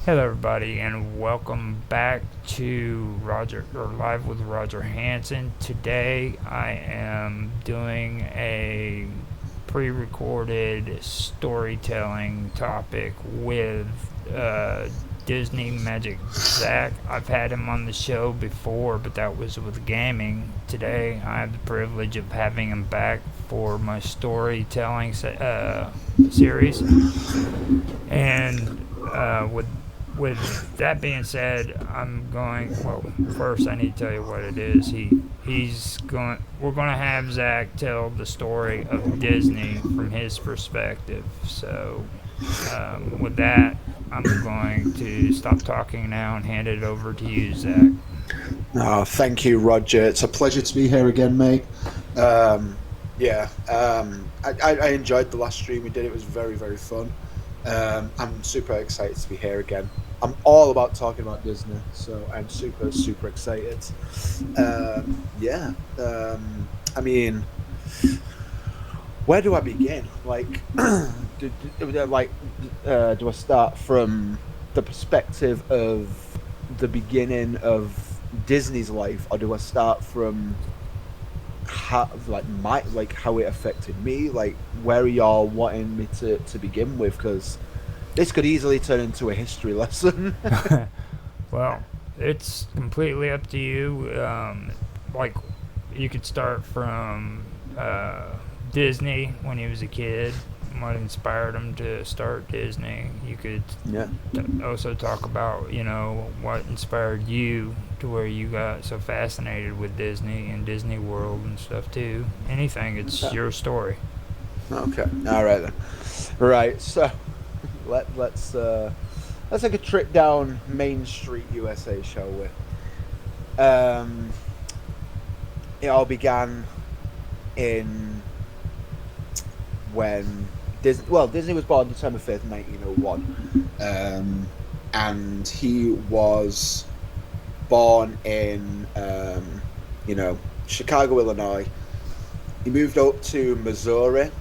Hello, everybody, and welcome back to Live with Roger Hanson. Today, I am doing a pre-recorded storytelling topic with Disney Magic Zack. I've had him on the show before, but that was with gaming. Today, I have the privilege of having him back for my storytelling series, and with that being said, I'm going. Well, first I need to tell you what it is. He's going. We're going to have Zach tell the story of Disney from his perspective. So, with that, I'm going to stop talking now and hand it over to you, Zach. Oh, thank you, Roger. It's a pleasure to be here again, mate. I enjoyed the last stream we did. It was very, very fun. I'm super excited to be here again. I'm all about talking about Disney, so I'm super, super excited. Yeah. I mean, where do I begin? Like, do I start from the perspective of the beginning of Disney's life, or do I start from how it affected me? Like, where are y'all wanting me to begin with? Because this could easily turn into a history lesson. Well, it's completely up to you. Like, you could start from Disney when he was a kid. What inspired him to start Disney? You could Yeah. also talk about, what inspired you to where you got so fascinated with Disney and Disney World and stuff too. Anything, it's Okay. your story. Okay. All right then. Right. So let's take a trip down Main Street, USA, shall we? Um, it all began in when Disney was born December 5th, 1901, and he was born in Chicago, Illinois. He moved up to Missouri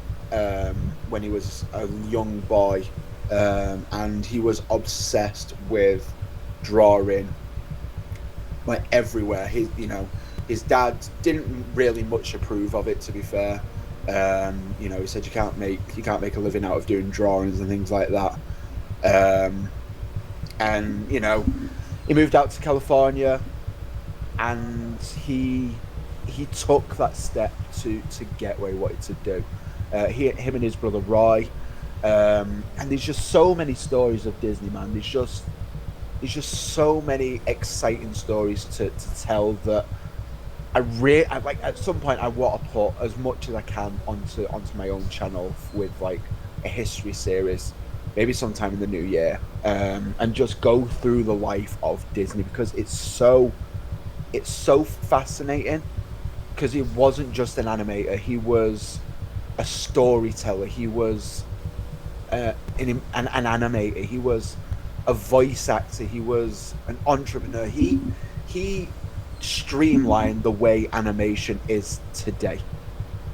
when he was a young boy, and he was obsessed with drawing, like everywhere. His dad didn't really much approve of it, to be fair. He said you can't make a living out of doing drawings and things like that. Um, and he moved out to California, and he took that step to get where he wanted to do. Him and his brother Roy, and there's just so many stories of Disney, man. There's just so many exciting stories to tell that I like at some point I want to put as much as I can onto my own channel with like a history series, maybe sometime in the new year, and just go through the life of Disney, because it's so fascinating. Because he wasn't just an animator; he was a storyteller. He was an animator. He was a voice actor. He was an entrepreneur. He streamlined the way animation is today.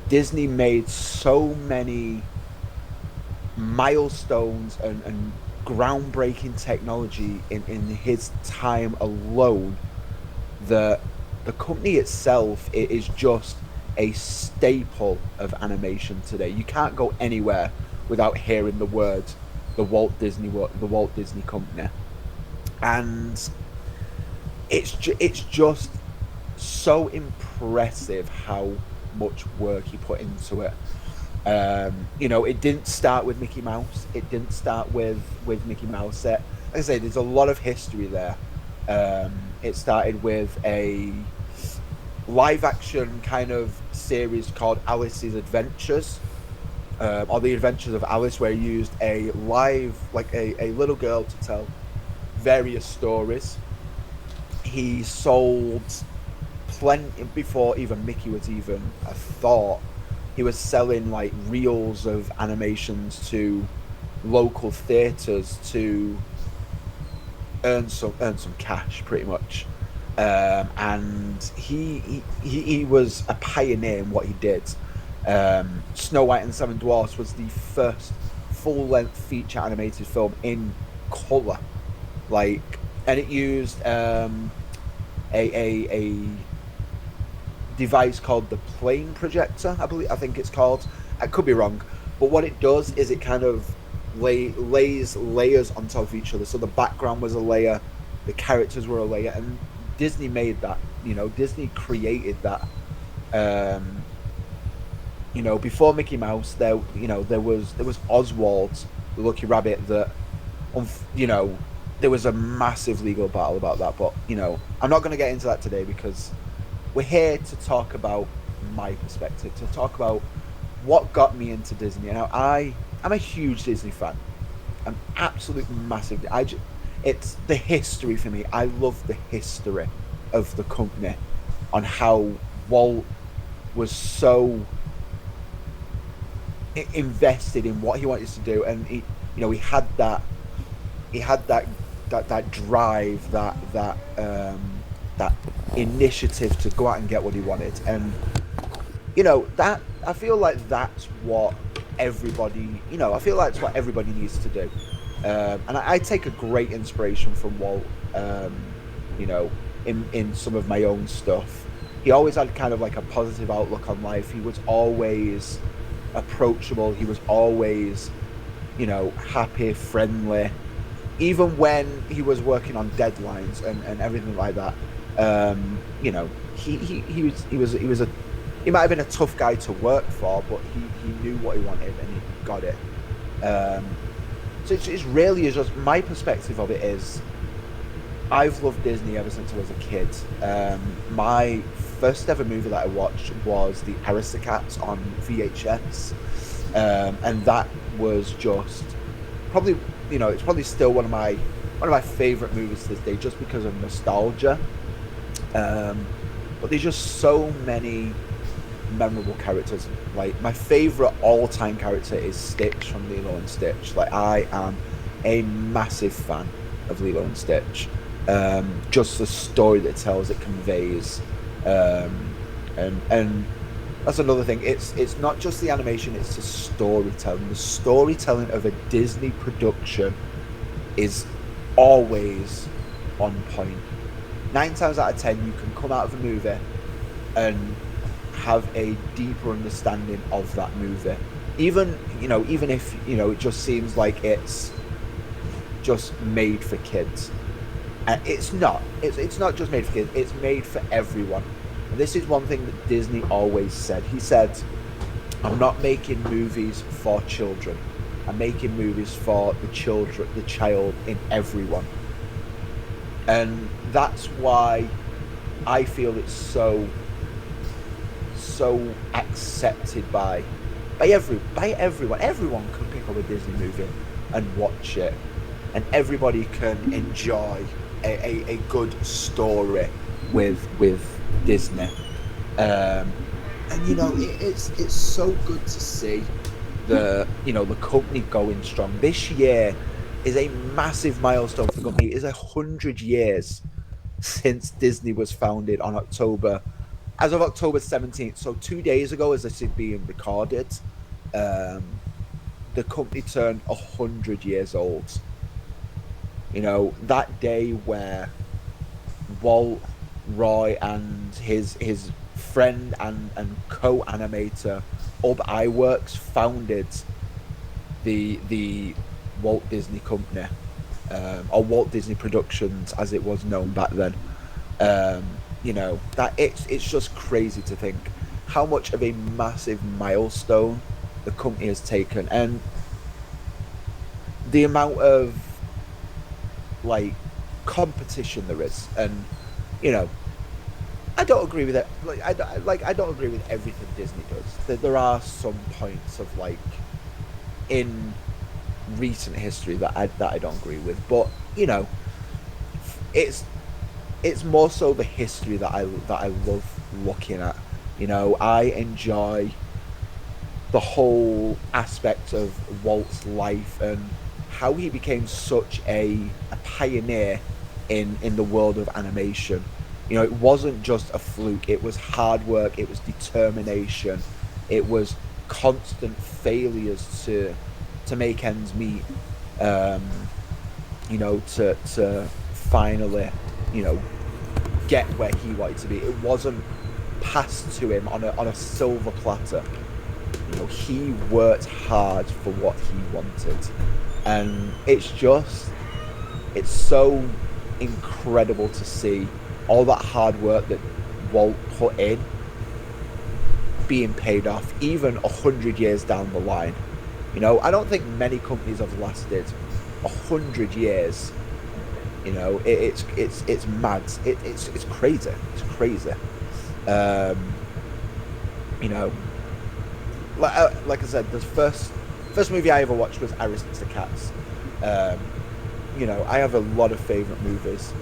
Disney made so many milestones and groundbreaking technology in his time alone that the company itself is just a staple of animation today. You can't go anywhere without hearing the words the Walt Disney Company, and it's just so impressive how much work he put into it. It didn't start with Mickey Mouse. It didn't start with Mickey Mouse. Like I say, there's a lot of history there. It started with a live action kind of series called Alice's Adventures, or The Adventures of Alice, where he used a little girl to tell various stories. He sold plenty before even Mickey was even a thought. He was selling like reels of animations to local theaters to earn some cash, pretty much. And he was a pioneer in what he did. Snow White and the Seven Dwarfs was the first full length feature animated film in color. like, and it used a device called the plane projector. I think it's called. I could be wrong, but what it does is it kind of lays layers on top of each other. So the background was a layer, the characters were a layer, and Disney made that. Disney created that. Um, before Mickey Mouse, there was Oswald, the Lucky Rabbit. There was a massive legal battle about that. But I'm not going to get into that today because we're here to talk about my perspective, to talk about what got me into Disney. And I'm a huge Disney fan. I'm absolute massive. It's the history for me. I love the history of the company, on how Walt was so invested in what he wanted to do, and he had that drive, that initiative to go out and get what he wanted. And that, I feel like that's what everybody I feel like it's what everybody needs to do. And I take a great inspiration from Walt. You know in some of my own stuff, he always had kind of like a positive outlook on life. He was always approachable. He was always happy, friendly, even when he was working on deadlines and everything like that. He might have been a tough guy to work for, but he knew what he wanted and he got it. So it's really is just my perspective of it is, I've loved Disney ever since I was a kid. My first ever movie that I watched was The Aristocats on VHS, and that was just probably it's probably still one of my favorite movies to this day, just because of nostalgia. But there's just so many memorable characters. Like, my favorite all-time character is Stitch from Lilo and Stitch. Like, I am a massive fan of Lilo and Stitch. Just the story that it tells, it conveys, and that's another thing. It's not just the animation; it's the storytelling. The storytelling of a Disney production is always on point. 9 times out of 10, you can come out of a movie and have a deeper understanding of that movie. Even if it just seems like it's just made for kids. And it's not. It's not just made for kids. It's made for everyone. And this is one thing that Disney always said. He said, "I'm not making movies for children. I'm making movies for the child in everyone." And that's why I feel it's so accepted by everyone. Everyone can pick up a Disney movie and watch it, and everybody can enjoy a good story with Disney. And it's so good to see the company going strong. This year is a massive milestone for the company. It is 100 years since Disney was founded as of October 17th. So 2 days ago, as this is being recorded, the company turned 100 years old. That day where Walt, Roy, and his friend and co-animator Ub Iwerks founded the Walt Disney Company, or Walt Disney Productions as it was known back then. That it's just crazy to think how much of a massive milestone the company has taken, and the amount of competition there is. And I don't agree with it. I don't agree with everything Disney does. There are some points of in recent history that I don't agree with, but it's more so the history that I love looking at. I enjoy the whole aspect of Walt's life and how he became such a pioneer in the world of animation. It wasn't just a fluke. It was hard work. It was determination. It was constant failures to make ends meet. to finally, you know, get where he wanted to be. It wasn't passed to him on a silver platter. He worked hard for what he wanted, and it's so incredible to see all that hard work that Walt put in being paid off, even 100 years down the line. I don't think many companies have lasted 100 years. It's mad. It's crazy. It's crazy. Um, you know, like I said, the first movie I ever watched was Aristocats. Um, I have a lot of favorite movies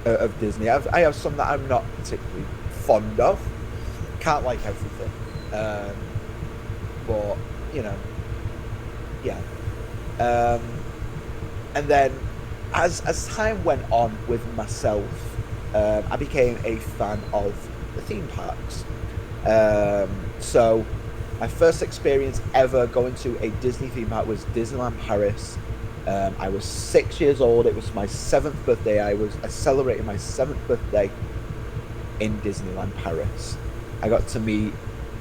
of Disney. I have some that I'm not particularly fond of. Can't like everything, but you know, yeah. Um, and then, as time went on with myself, I became a fan of the theme parks. So, my first experience ever going to a Disney theme park was Disneyland Paris. I was 6 years old. It was my 7th birthday. I celebrated my 7th birthday in Disneyland Paris. I got to meet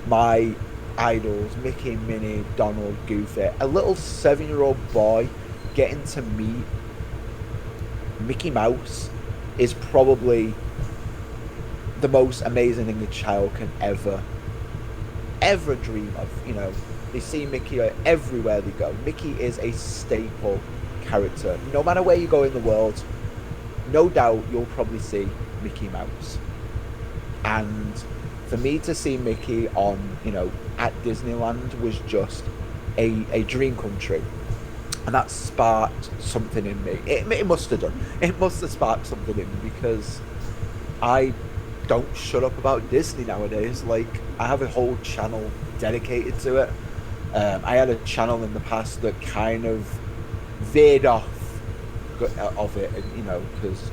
my idols, Mickey, Minnie, Donald, Goofy. A little 7-year-old boy getting to meet Mickey Mouse is probably the most amazing thing a child can ever dream of. They see Mickey everywhere they go. Mickey is a staple character. No matter where you go in the world, no doubt you'll probably see Mickey Mouse. And for me to see Mickey at Disneyland was just a dream come true. And that sparked something in me. It must have done. It must have sparked something in me, because I don't shut up about Disney nowadays. Like, I have a whole channel dedicated to it. I had a channel in the past that kind of veered off of it, because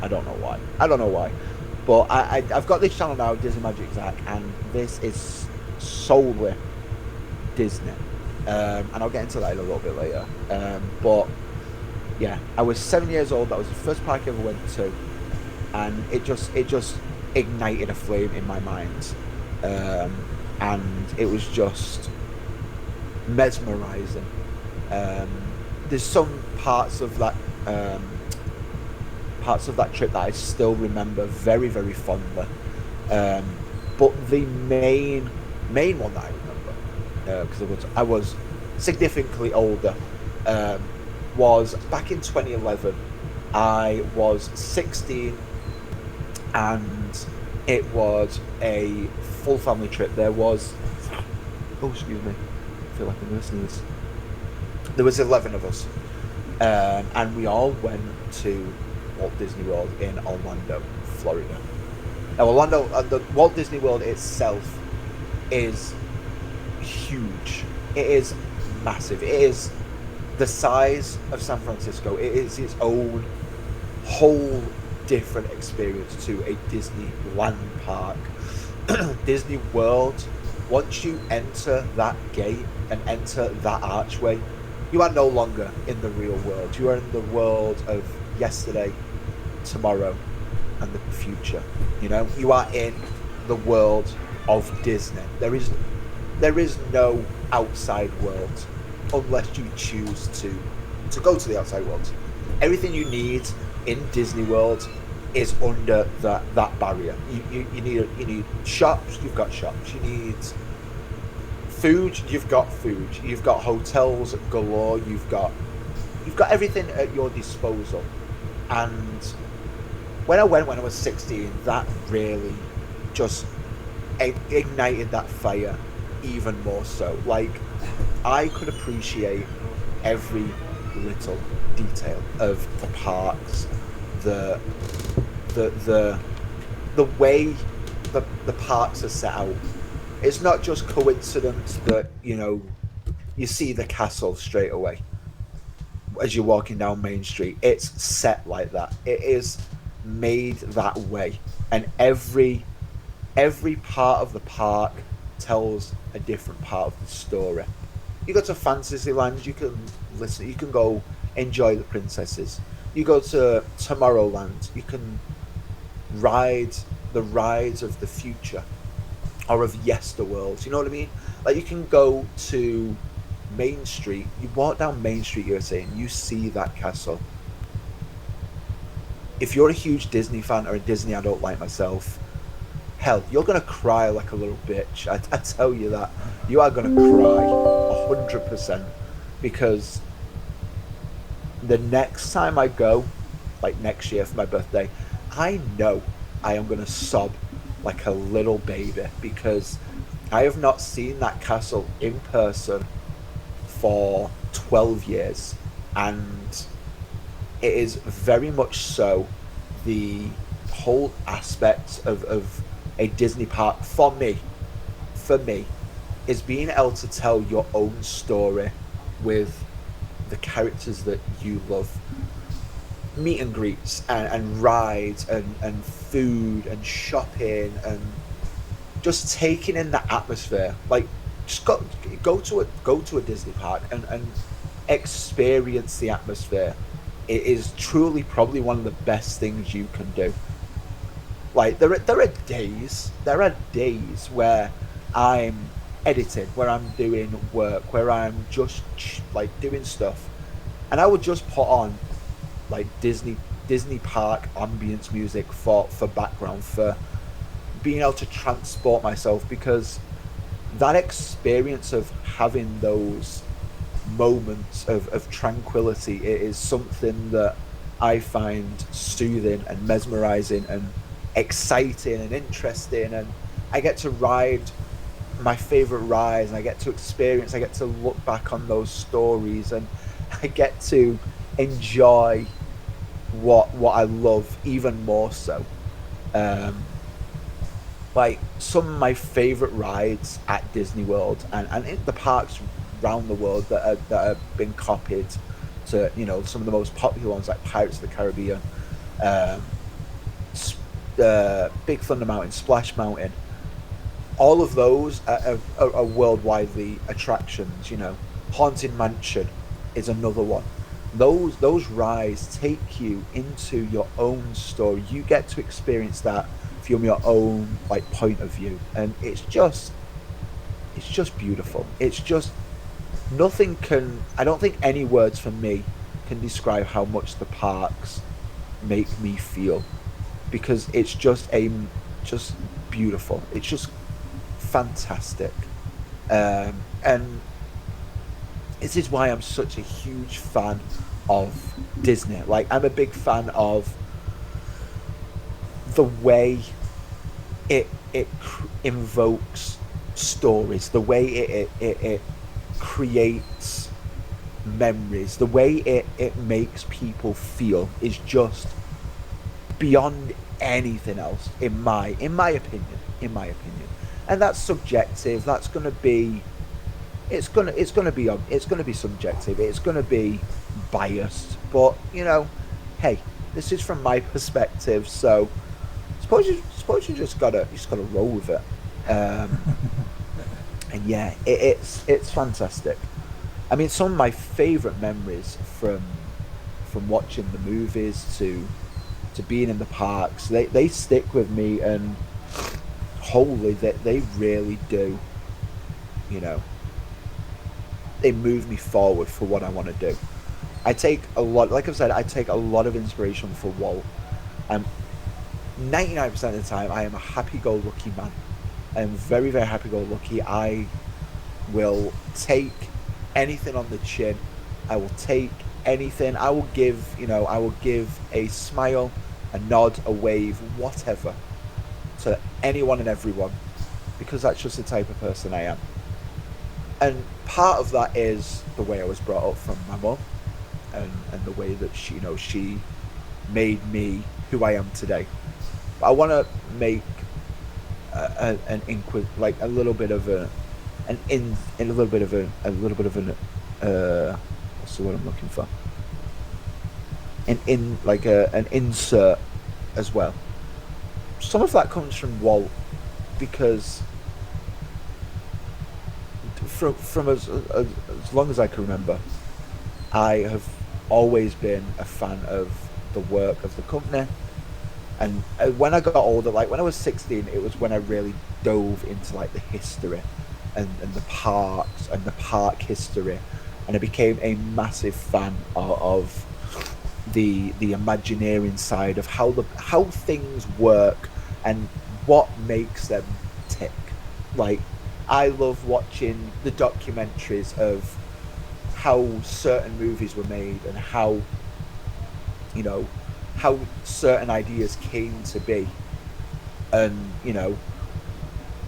I don't know why. But I've got this channel now, Disney Magic Zack, and this is solely Disney. And I'll get into that in a little bit later. But yeah, I was 7 years old. That was the first park I ever went to, and it just ignited a flame in my mind, and it was just mesmerizing. There's some parts of that trip that I still remember very, very fondly. But the main one that I remember, because I was significantly older, was back in 2011. I was 16, and it was a full family trip. There was, excuse me, I feel like I'm listening to this. There was 11 of us, and we all went to Walt Disney World in Orlando, Florida. Now, the Walt Disney World itself is huge. It is massive. It is the size of San Francisco. It is its own whole different experience to a Disneyland park. Disney World, once you enter that gate and enter that archway, you are no longer in the real world. You are in the world of yesterday, tomorrow, and the future. You are in the world of Disney. There is no outside world unless you choose to go to the outside world. Everything you need in Disney World is under that barrier. You need shops. You've got shops. You need food. You've got food. You've got hotels galore. You've got everything at your disposal. And when I was 16, that really just ignited that fire even more so. Like, I could appreciate every little detail of the parks, the way the parks are set out. It's not just coincidence that you see the castle straight away as you're walking down Main Street. It's set like that. It is made that way, and every part of the park tells a different part of the story. You go to Fantasyland, you can go enjoy the princesses. You go to Tomorrowland, you can ride the rides of the future or of yesterworld. You know what I mean? Like you can go to Main Street. You walk down Main Street, USA, and you see that castle. If you're a huge Disney fan or a Disney adult like myself, hell, you're gonna cry like a little bitch. I tell you that you are gonna cry 100% because the next time I go, like next year for my birthday, I know I am gonna sob like a little baby because I have not seen that castle in person for 12 years, and it is very much so the whole aspect of a Disney park for me is being able to tell your own story with the characters that you love. Meet and greets and rides and food and shopping and just taking in the atmosphere. Like just go to a Disney park and experience the atmosphere. It is truly probably one of the best things you can do. Like there are days where I'm editing, where I'm doing work, where I'm just like doing stuff, and I would just put on like Disney park ambience music for background, for being able to transport myself, because that experience of having those moments of tranquility, it is something that I find soothing and mesmerizing and exciting and interesting. And I get to ride my favorite rides, and I get to look back on those stories, and I get to enjoy what I love even more so. Um, like some of my favorite rides at Disney World and in the parks around the world that have been copied to, some of the most popular ones like Pirates of the Caribbean, um, Big Thunder Mountain, Splash Mountain. All of those are worldwide attractions. Haunted Mansion is another one. Those rides take you into your own story. You get to experience that from your own like point of view, and it's just beautiful. It's just nothing can. I don't think any words for me can describe how much the parks make me feel, because it's just beautiful. It's just fantastic. And this is why I'm such a huge fan of Disney. Like I'm a big fan of the way it invokes stories, the way it creates memories, the way it makes people feel is just beyond anything else in my opinion. And that's subjective. That's going to be it's going to be subjective. It's going to be biased, but hey, this is from my perspective, so suppose you just gotta roll with it. um and yeah, it's fantastic. I mean, some of my favorite memories from watching the movies to being in the parks, they stick with me, and holy, they really do. You know, they move me forward for what I want to do. I take a lot, like I've said, I take a lot of inspiration from Walt. I'm 99% of the time, I am a happy-go-lucky man. I am very, very happy-go-lucky. I will take anything on the chin. I will take anything. I will give a smile, a nod, a wave, whatever, to anyone and everyone, because that's just the type of person I am. And part of that is the way I was brought up from my mum, and the way that she made me who I am today. But I want to make like a little bit of a little bit of an what's the word I'm looking for? An insert as well. Some of that comes from Walt, because from as long as I can remember, I have always been a fan of the work of the company. And when I got older, like when I was 16, it was when I really dove into like the history and the parks and the park history, and I became a massive fan of the Imagineering side of how things work and what makes them tick. Like I love watching the documentaries of how certain movies were made and you know how certain ideas came to be. And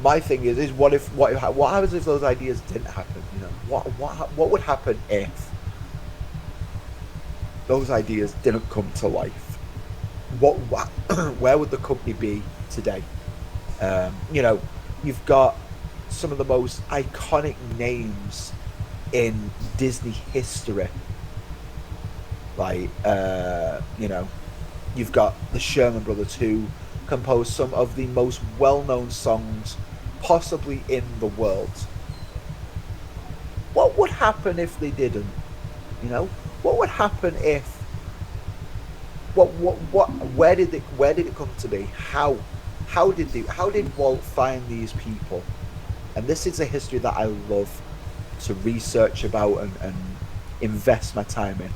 my thing is what happens if those ideas didn't happen? What would happen if those ideas didn't come to life? What where would the company be today? You've got some of the most iconic names in Disney history. Like, you've got the Sherman Brothers, who composed some of the most well-known songs possibly in the world. What would happen if they didn't? You know, what would happen if what where did it come to be? How did Walt find these people? And this is a history that I love to research about and invest my time in.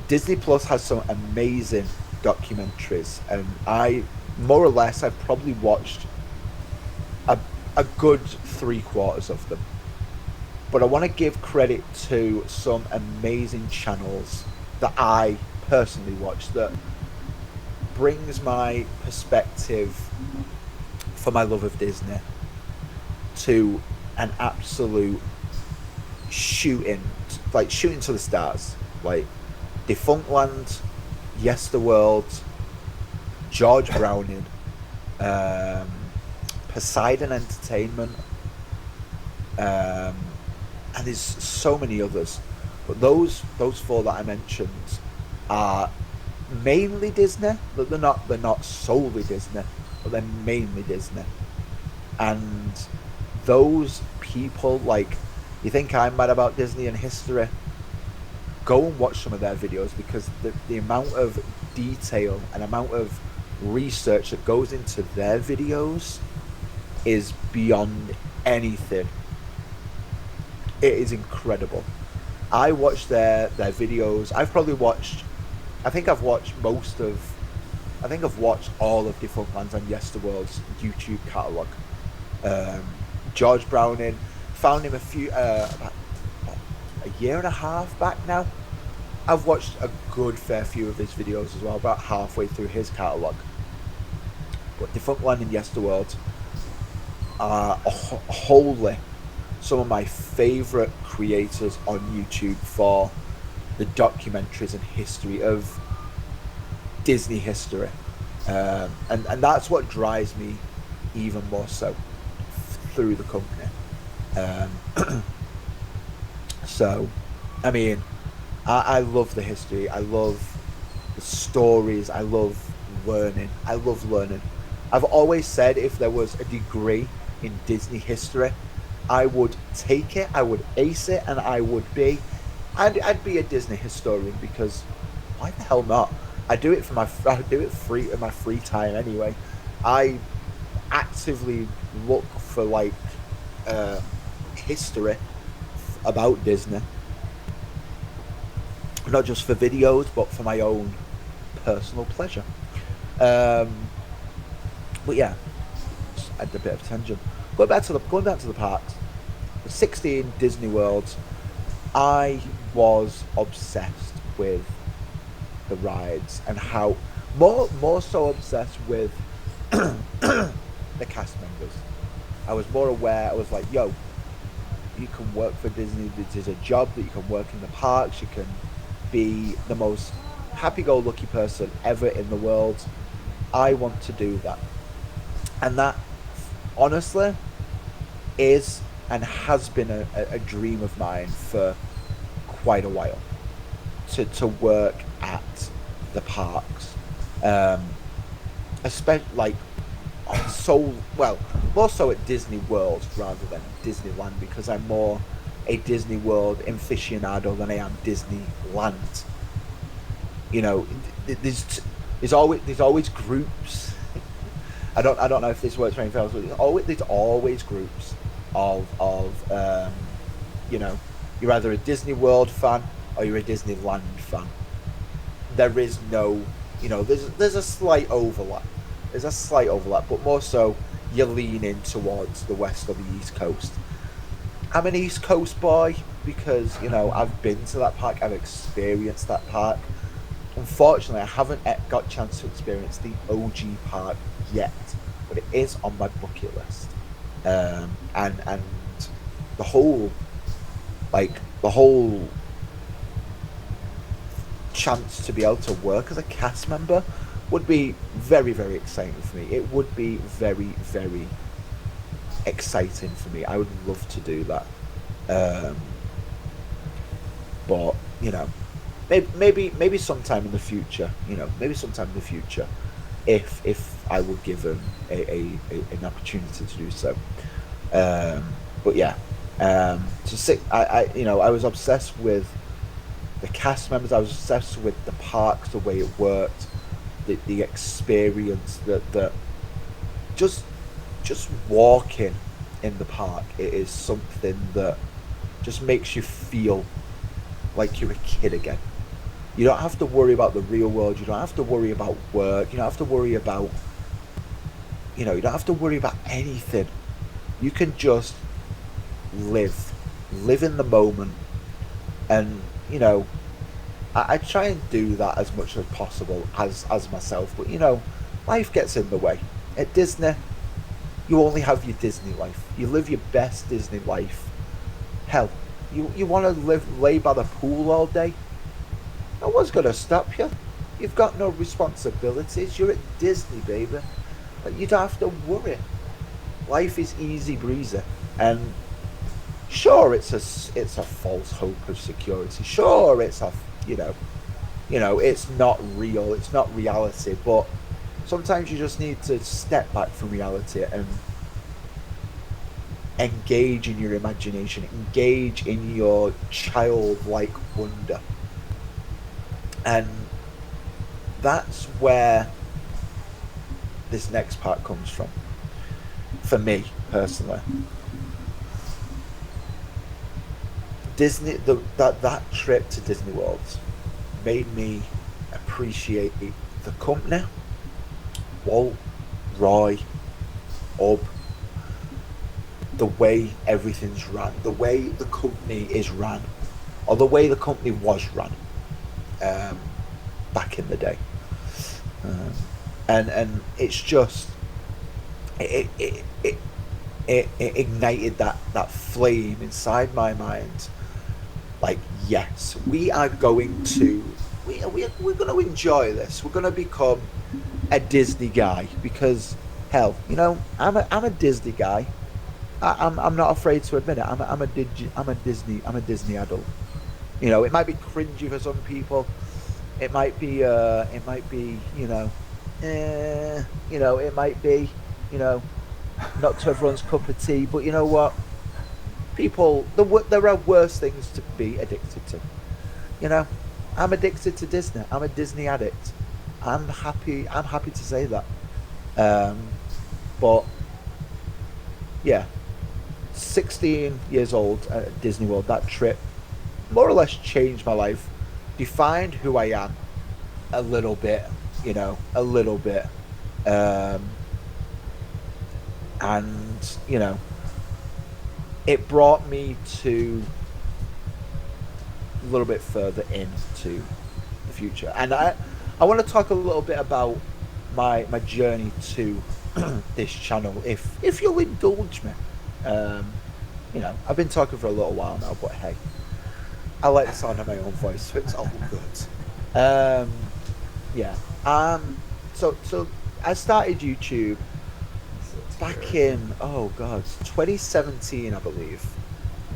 Disney Plus has some amazing documentaries, and I more or less I've probably watched a, a good 3/4 of them. But I want to give credit to some amazing channels that I personally watch that brings my perspective for my love of Disney to an absolute shooting to the stars. Like Defunctland, Yesterworld, George Browning, Poseidon Entertainment, and there's so many others. But those four that I mentioned are mainly Disney, but they're not solely Disney, but they're mainly Disney. And those people, like, you think I'm mad about Disney and history? Go and watch some of their videos, because the amount of detail and amount of research that goes into their videos is beyond anything. It is incredible. I watch their videos. I think I've watched all of Defunctland's and Yesterworld's YouTube catalogue. George Browning, found him about a year and a half back now. I've watched a good fair few of his videos as well, about halfway through his catalogue. But Defunctland and Yesterworld are wholly some of my favourite creators on YouTube for the documentaries and history of Disney history. And that's what drives me even more so through the company. So, I mean, I love the history. I love the stories. I love learning. I've always said if there was a degree in Disney history, I would take it, I would ace it, and I'd be a Disney historian, because why the hell not? I do it free in my free time anyway. I actively look for like history about Disney, not just for videos, but for my own personal pleasure. But yeah, just had a bit of a tangent. Going back to the parks. 16 Disney World. I was obsessed with the rides, and how more so obsessed with the cast members. I was more aware. I was like, yo, you can work for Disney. This is a job that you can work in the parks. You can be the most happy-go-lucky person ever in the world. I want to do that. And that, honestly, is and has been a dream of mine for quite a while. To work at the parks. Especially, like, more so at Disney World rather than Disneyland, because I'm more a Disney World aficionado than I am Disneyland. You know, there's always groups. I don't know if this works for anything else, but there's always groups of you know, you're either a Disney World fan or you're a Disneyland fan. There is no, there's a slight overlap. There's a slight overlap, but more so you're leaning towards the west or the east coast. I'm an East Coast boy because, I've been to that park, I've experienced that park. Unfortunately, I haven't got a chance to experience the OG park yet, but it is on my bucket list. And the whole, the whole chance to be able to work as a cast member would be very, very exciting for me. It would be very, very exciting for me. I would love to do that. But maybe sometime in the future. Maybe sometime in the future, if I were given an opportunity to do so. But yeah, I was obsessed with the cast members. I was obsessed with the parks, the way it worked, the experience that just walking in the park. It is something that just makes you feel like you're a kid again. You don't have to worry about the real world. You don't have to worry about work. You don't have to worry about, you don't have to worry about anything. You can just live in the moment. And, I try and do that as much as possible as myself. But, life gets in the way. At Disney, you only have your Disney life. You live your best Disney life. Hell, you want to lay by the pool all day? No one's going to stop you. You've got no responsibilities. You're at Disney, baby. Like, you don't have to worry. Life is easy breezy. And sure, it's a false hope of security. Sure, it's it's not real. It's not reality. But sometimes you just need to step back from reality and engage in your imagination, engage in your childlike wonder. And that's where this next part comes from, for me personally. That trip to Disney World made me appreciate the company, Walt, Roy, Ub, the way everything's run, the way the company is run, or the way the company was run back in the day. And it's just it ignited that flame inside my mind. Like, yes, we're going to enjoy this. We're going to become a Disney guy because, hell, I'm a Disney guy. I'm not afraid to admit it. I'm a Disney adult. It might be cringy for some people. It might be it might be not to everyone's cup of tea. But you know what? People, there are worse things to be addicted to. I'm addicted to Disney. I'm a Disney addict. I'm happy to say that. But yeah, 16 years old at Disney World. That trip more or less changed my life, defined who I am a little bit. And it brought me to a little bit further into the future. And I want to talk a little bit about my journey to this channel, if you'll indulge me. I've been talking for a little while now, but hey, I like the sound of my own voice, so it's all good. So I started YouTube back in 2017, I believe,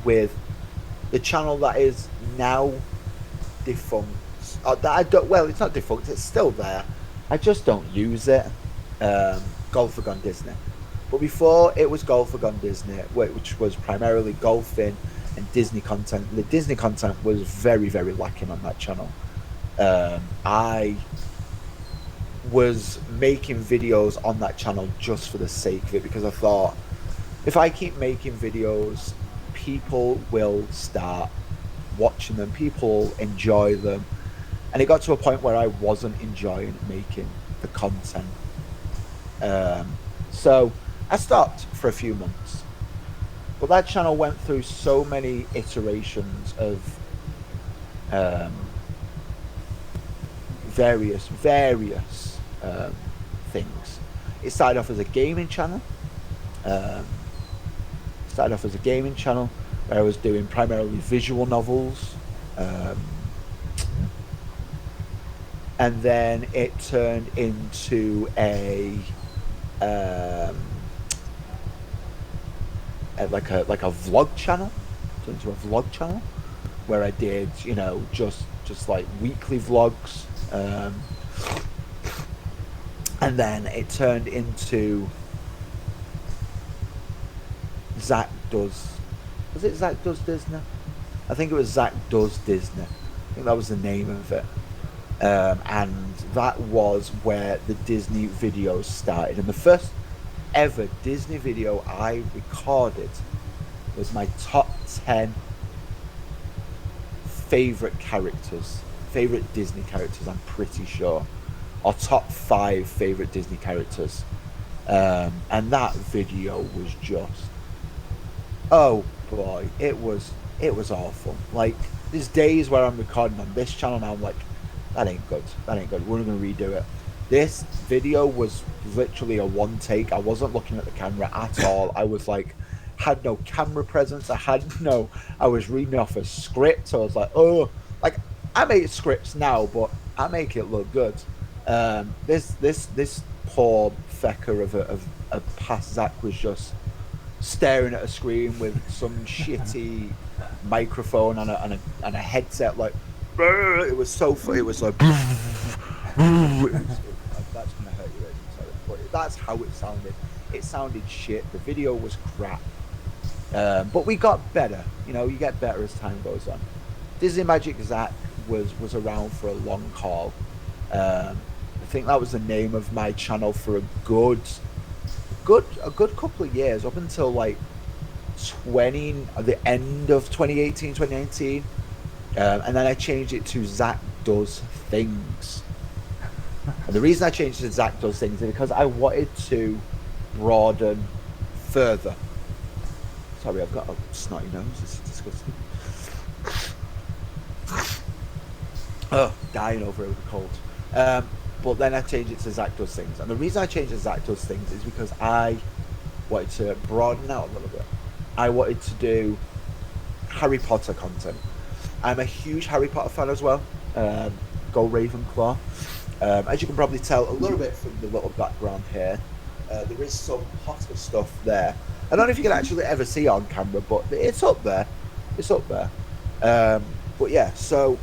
with the channel that is now defunct. It's not defunct, it's still there. I just don't use it. Golfer Gone Disney. But before it was Golfer Gone Disney, which was primarily golfing and Disney content. The Disney content was very, very lacking on that channel. I was making videos on that channel just for the sake of it, because I thought, if I keep making videos, people will start watching them, people enjoy them. And it got to a point where I wasn't enjoying making the content. So I stopped for a few months. But that channel went through so many iterations of various things. It started off as a gaming channel. Where I was doing primarily visual novels. And then it turned into like a vlog channel. Turned into a vlog channel where I did, just like weekly vlogs. And then it turned into Zack Does. Was it Zack Does Disney? I think it was Zack Does Disney. I think that was the name of it. And that was where the Disney videos started. And the first ever Disney video I recorded was my top 10 favorite Disney characters, I'm pretty sure, or top 5 favorite Disney characters. And that video was just, oh boy, it was awful. Like, there's days where I'm recording on this channel and I'm like, that ain't good, we're gonna redo it. This video was literally a one take. I wasn't looking at the camera at all. I was like, had no camera presence. I was reading off a script. So I was like, oh, like, I make scripts now, but I make it look good. This poor fecker of a past Zack was just staring at a screen with some shitty microphone and a headset. Like, it was so funny. It was like, that's gonna hurt you, but that's how it sounded. It sounded shit. The video was crap. But we got better. You get better as time goes on. Disney Magic Zack was around for a long haul. I think that was the name of my channel for a good couple of years, up until like the end of 2018, 2019. And then I changed it to Zack Does Things. And the reason I changed it to Zack Does Things is because I wanted to broaden further. Sorry, I've got a snotty nose. This is disgusting. Oh, dying over it with a cold. But then I changed it to Zack Does Things. And the reason I changed it to Zack Does Things is because I wanted to broaden out a little bit. I wanted to do Harry Potter content. I'm a huge Harry Potter fan as well. Go Ravenclaw. As you can probably tell a little bit from the little background here, there is some Potter stuff there. I don't know if you can actually ever see on camera, but it's up there. But yeah, so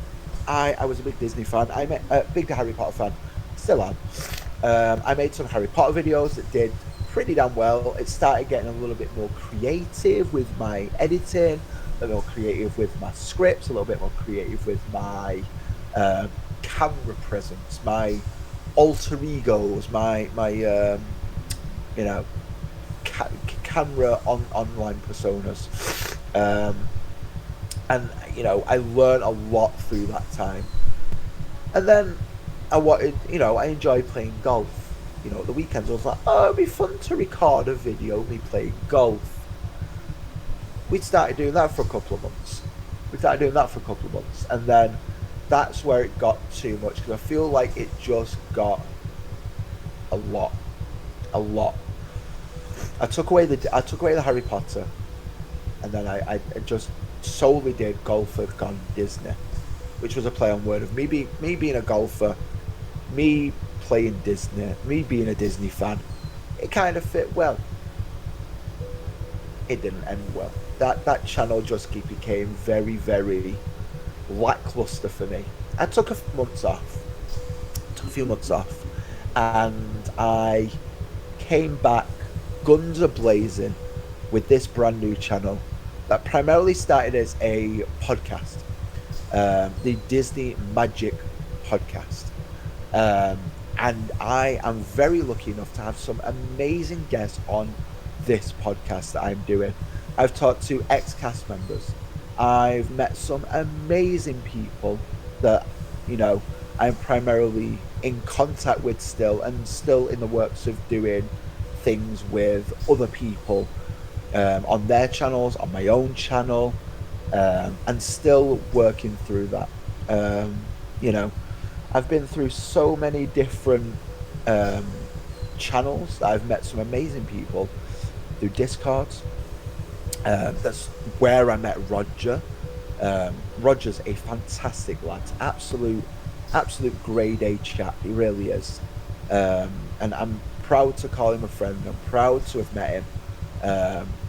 I was a big Disney fan. I'm a big Harry Potter fan. Still am. I made some Harry Potter videos that did pretty damn well. It started getting a little bit more creative with my editing, a little more creative with my scripts, a little bit more creative with my camera presence, my alter egos, my camera online personas. And I learned a lot through that time. And then I enjoyed playing golf. At the weekends I was like, oh, it'd be fun to record a video of me playing golf. We started doing that for a couple of months. And then that's where it got too much, because I feel like it just got a lot. I took away the Harry Potter, and then I just solely did Golfer Gone Disney, which was a play on word of me being a golfer, me playing Disney, me being a Disney fan. It kind of fit well. It didn't end well. That channel just became very, very lackluster for me. I took a few months off, and I came back guns a blazing with this brand new channel that primarily started as a podcast, the Disney Magic Podcast. And I am very lucky enough to have some amazing guests on this podcast that I'm doing. I've talked to ex-cast members. I've met some amazing people that, you know, I'm primarily in contact with still, and still in the works of doing things with other people, on their channels, on my own channel, and still working through that. You know, I've been through so many different channels. I've met some amazing people through Discords. That's where I met Roger. Roger's a fantastic lad, absolute grade A chap. He really is, and I'm proud to call him a friend. I'm proud to have met him.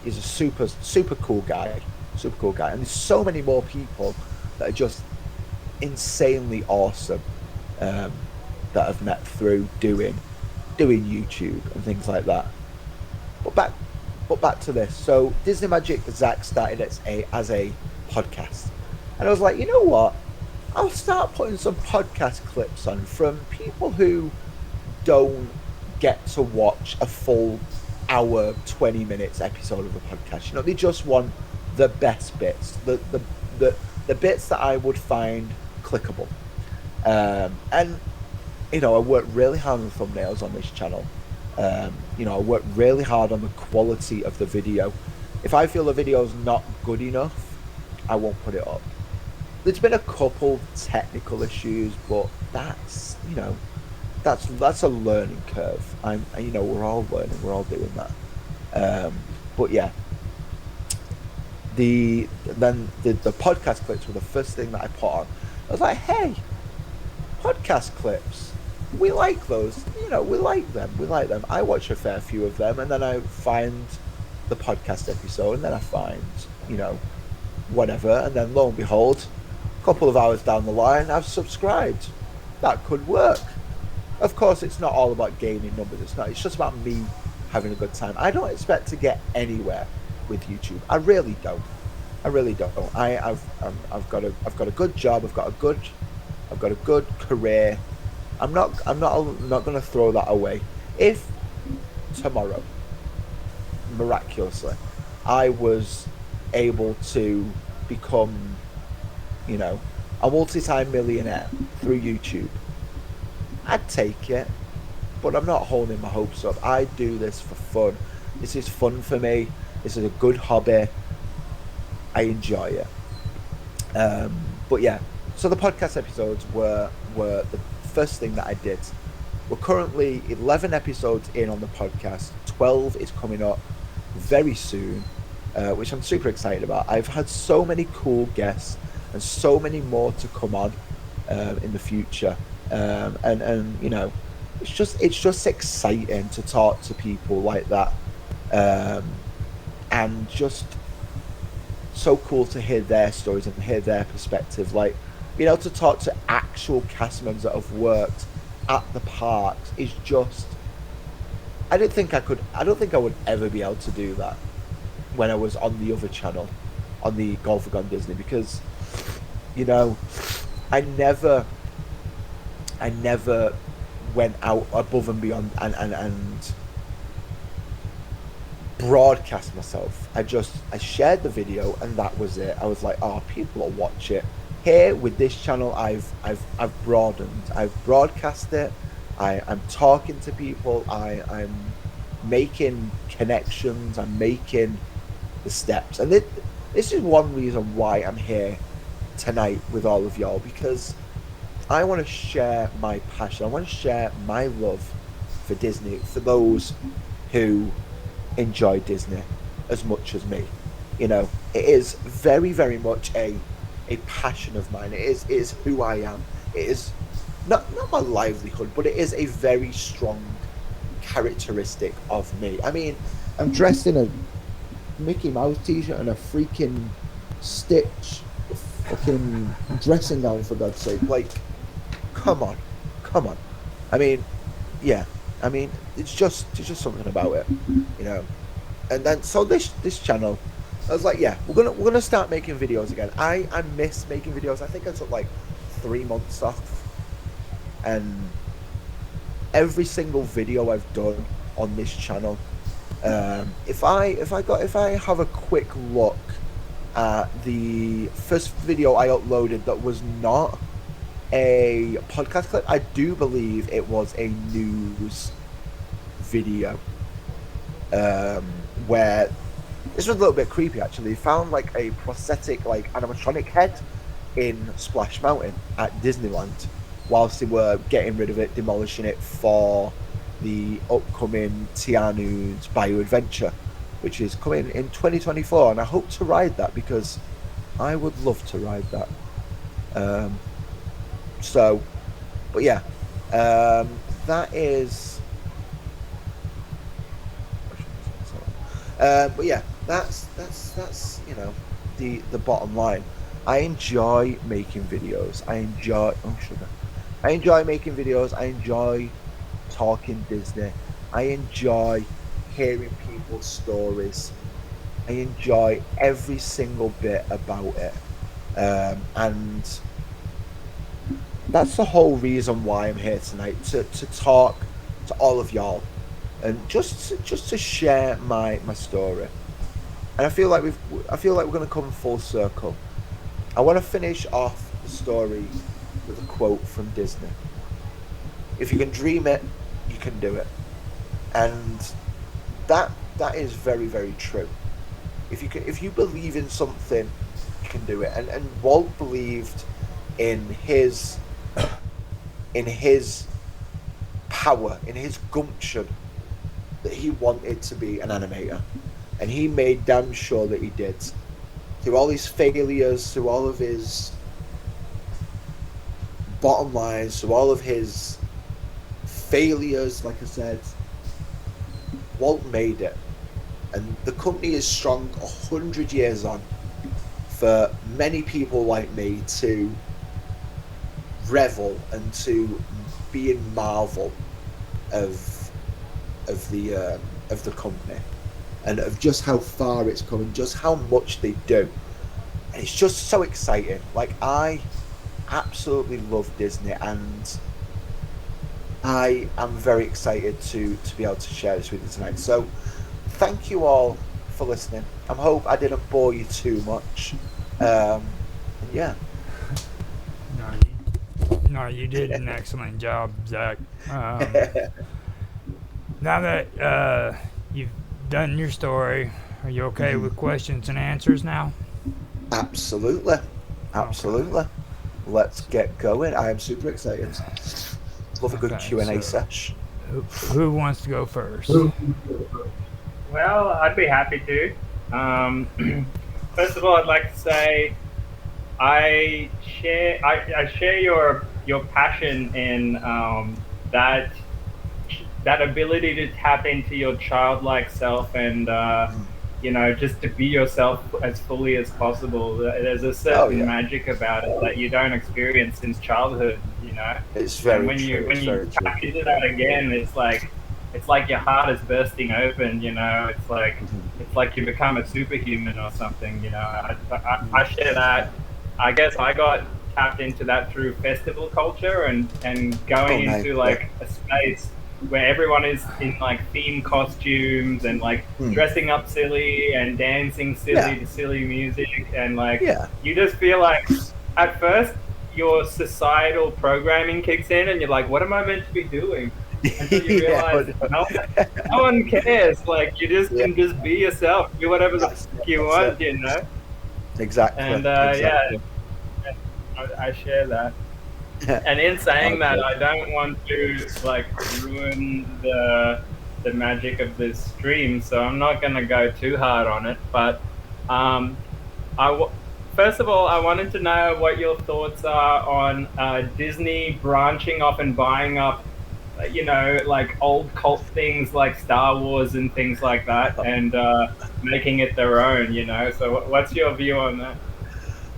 He's a super cool guy, and there's so many more people that are just insanely awesome, that I've met through doing YouTube and things like that. But back to this. So Disney Magic Zack started as a podcast, and I was like, you know what? I'll start putting some podcast clips on from people who don't get to watch a full hour, 20 minutes episode of a podcast. You know, they just want the best bits, the bits that I would find clickable. And you know, I worked really hard on thumbnails on this channel. You know, I worked really hard on the quality of the video. If I feel the video's not good enough, I won't put it up. There's been a couple technical issues, but that's, you know, that's a learning curve. You know, we're all learning, we're all doing that. But yeah, the podcast clips were the first thing that I put on. I was like, hey, podcast clips, we like those, you know, we like them. I watch a fair few of them, and then I find the podcast episode, and then I find, you know, whatever, and then lo and behold, a couple of hours down the line, I've subscribed. That could work. Of course, it's not all about gaining numbers. It's just about me having a good time. I don't expect to get anywhere with YouTube. I really don't. I've got a good job. I've got a good career. I'm not going to throw that away. If tomorrow, miraculously, I was able to become, you know, a multi-time millionaire through YouTube, I'd take it. But I'm not holding my hopes up. I do this for fun. This is fun for me. This is a good hobby. I enjoy it. But yeah, so the podcast episodes were the first thing that I did. We're currently 11 episodes in on the podcast. 12 is coming up very soon, which I'm super excited about. I've had so many cool guests and so many more to come on in the future. And you know, it's just exciting to talk to people like that, and just so cool to hear their stories and hear their perspective. Like, being able to talk to actual cast members that have worked at the parks is just, I don't think I would ever be able to do that when I was on the other channel, on the Golf Gone Disney, because, you know, I never went out above and beyond and broadcast myself. I shared the video, and that was it. I was like, oh, people will watch it. Here with this channel, I've broadened. I've broadcast it. I'm talking to people. I'm making connections. I'm making the steps, and this is one reason why I'm here tonight with all of y'all, because I want to share my passion. I want to share my love for Disney, for those who enjoy Disney as much as me. You know, it is very, very much a passion of mine. It is who I am. It is not my livelihood, but it is a very strong characteristic of me. I mean, I'm dressed in a Mickey Mouse t-shirt and a freaking Stitch fucking dressing gown, for God's sake. Like, come on. I mean, yeah. I mean, it's just something about it, you know. And then, so this channel, I was like, yeah, we're gonna start making videos again. I miss making videos. I think I took like 3 months off, and every single video I've done on this channel, if I have a quick look at the first video I uploaded that was not a podcast clip, I do believe it was a news video, where this was a little bit creepy actually. They found like a prosthetic, like animatronic head in Splash Mountain at Disneyland, whilst they were getting rid of it, demolishing it for the upcoming Tianu's Bayou Adventure, which is coming in 2024. And I hope to ride that because I would love to ride that. So, but yeah, that is. But yeah, that's the bottom line. I enjoy making videos. I enjoy making videos. I enjoy talking Disney. I enjoy hearing people's stories. I enjoy every single bit about it, and that's the whole reason why I'm here tonight, to talk to all of y'all and just to share my story. And I feel like we're going to come full circle. I want to finish off the story with a quote from Disney. If you can dream it, you can do it. And that is very, very true. If you believe in something, you can do it. And Walt believed in his power, in his gumption, that he wanted to be an animator. And he made damn sure that he did. Through all his failures, through all of his bottom lines, through all of his failures, like I said, Walt made it. And the company is strong 100 years on for many people like me to revel and to be in marvel of the company, and of just how far it's come and just how much they do. And it's just so exciting. Like, I absolutely love Disney, and I am very excited to be able to share this with you tonight. So thank you all for listening. I hope I didn't bore you too much. Yeah. No, you did an excellent job, Zach. Now that you've done your story, are you okay with questions and answers now? Absolutely. Okay. Let's get going. I am super excited. Love a good Okay, Q&A so sesh. who wants to go first? Well, I'd be happy to. First of all, I'd like to say I share your passion in that ability to tap into your childlike self and just to be yourself as fully as possible. There's a certain yeah. magic about it that you don't experience since childhood. It's And very when true. when It's you very true. tap into that again, it's like your heart is bursting open. It's like you become a superhuman or something. I share that. I guess I got tapped into that through festival culture and going Nice. into like a space where everyone is in like theme costumes and like dressing up silly and dancing silly to silly music, and like you just feel like at first your societal programming kicks in and you're like, what am I meant to be doing? Until you realize no one cares. Like, you just can just be yourself, do whatever the fuck you want, Exactly. And exactly. I share that. And in saying that, I don't want to like ruin the magic of this stream, so I'm not going to go too hard on it. But first of all, I wanted to know what your thoughts are on Disney branching off and buying up, like old cult things like Star Wars and things like that, and making it their own. So what's your view on that?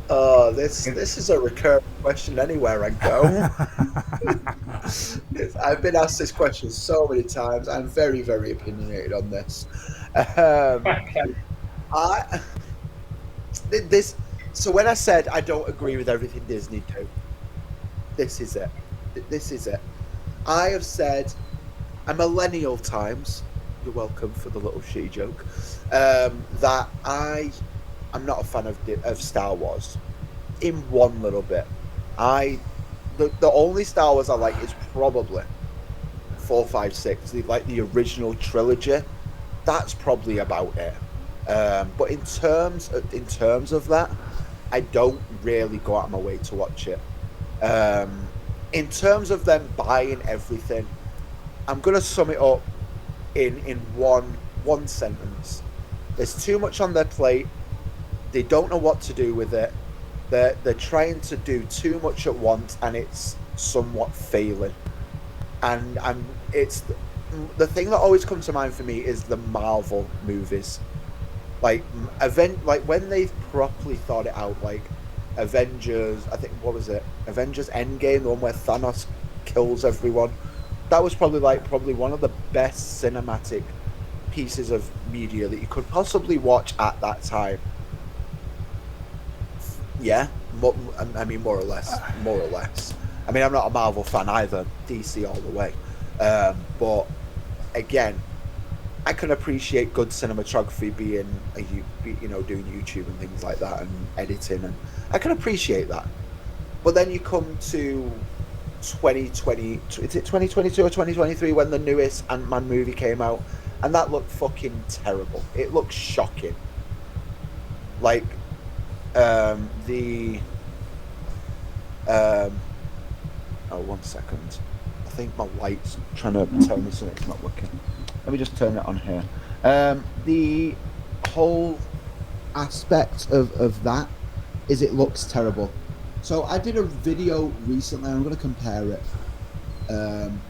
Oh, this is a recurring question anywhere I go. I've been asked this question so many times. I'm very, very opinionated on this. Okay. this. So when I said I don't agree with everything Disney do, this is it. This is it. I have said a millennial times. You're welcome for the little shitty joke. That I'm not a fan of Star Wars. In one little bit, the only Star Wars I like is probably 4, 5, 6. The original trilogy. That's probably about it. But in terms of that, I don't really go out of my way to watch it. In terms of them buying everything, I'm gonna sum it up in one sentence. There's too much on their plate. They don't know what to do with it. They're trying to do too much at once, and it's somewhat failing. And it's the thing that always comes to mind for me is the Marvel movies. Like when they've properly thought it out, like Avengers, I think, what was it? Avengers Endgame, the one where Thanos kills everyone. That was probably one of the best cinematic pieces of media that you could possibly watch at that time. Yeah, I mean, more or less. I mean, I'm not a Marvel fan either. DC all the way. But again, I can appreciate good cinematography being, doing YouTube and things like that and editing, and I can appreciate that. But then you come to 2020, is it 2022 or 2023 when the newest Ant-Man movie came out, and that looked fucking terrible. It looked shocking. Like, one second. I think my light's trying to tell me something's not working. Let me just turn it on here. The whole aspect of that is it looks terrible. So I did a video recently. I'm going to compare it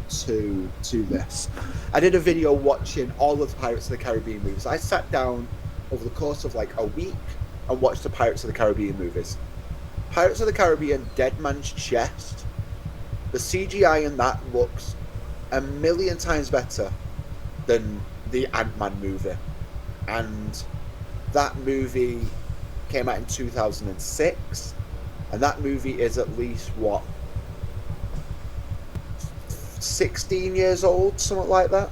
to this. I did a video watching all of the Pirates of the Caribbean movies. I sat down over the course of like a week and watched the Pirates of the Caribbean movies. Pirates of the Caribbean, Dead Man's Chest. The CGI in that looks a million times better than the Ant-Man movie. And that movie came out in 2006. And that movie is at least, 16 years old? Something like that?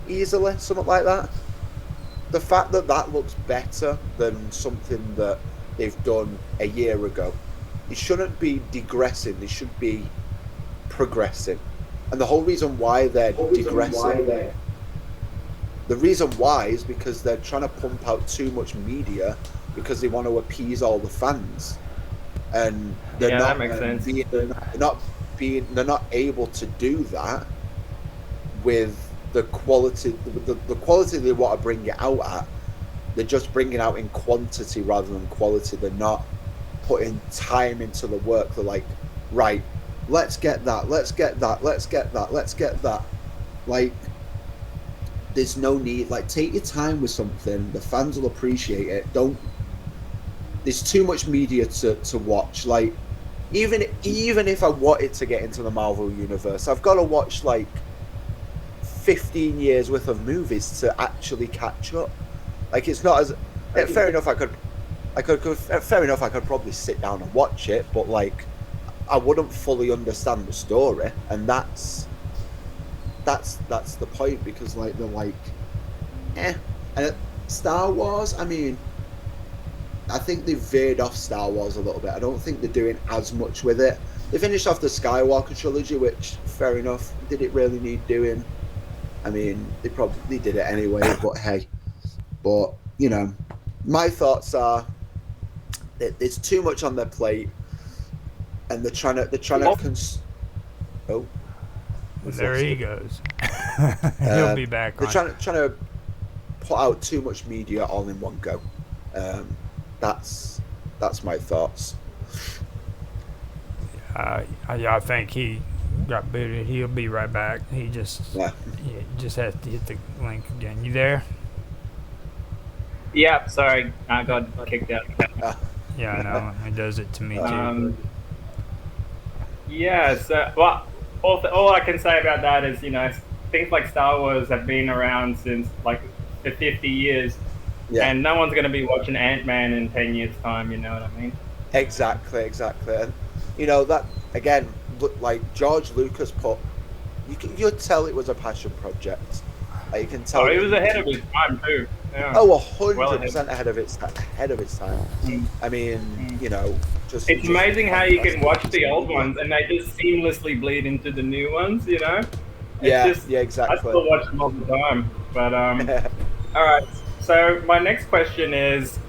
Easily, something like that. The fact that that looks better than something that they've done a year ago, it shouldn't be digressing, they should be progressing. And the whole reason why they're digressing, the reason why is because they're trying to pump out too much media because they want to appease all the fans. And they're not, that makes sense. They're not able to do that with the quality they want to bring it out at. They're just bringing it out in quantity rather than quality. They're not putting time into the work. They're like, right, let's get that. Like, there's no need. Like, take your time with something. The fans will appreciate it. There's too much media to watch. Like, even if I wanted to get into the Marvel universe, I've got to watch like 15 years worth of movies to actually catch up. Like, it's not as fair enough. I could probably sit down and watch it, but like, I wouldn't fully understand the story, and that's the point, because like they're like, And Star Wars, I mean, I think they veered off Star Wars a little bit. I don't think they're doing as much with it. They finished off the Skywalker trilogy, which, fair enough, did it really need doing? I mean, they probably did it anyway, but hey. But, you know, my thoughts are that there's too much on their plate, and they're trying to oh. There he goes. He'll be back. They're trying to put out too much media all in one go. That's my thoughts. I think he got booted. He'll be right back. He just has to hit the link again. You there? Yeah, sorry, I got kicked out. Yeah, I know. It does it to me too. Yeah, so all I can say about that is, you know, things like Star Wars have been around since like for 50 years, and no one's going to be watching Ant-Man in 10 years' time. You know what I mean? Exactly. And that again, like George Lucas you'd tell it was a passion project. Like, you can tell. Oh, he was ahead of his time too. Yeah. Oh, Well 100% ahead of its time. I mean, just it's amazing how you can watch the old media. ones and they just seamlessly bleed into the new ones. It's Yeah, just exactly. I still watch them all the time. But all right. So my next question is,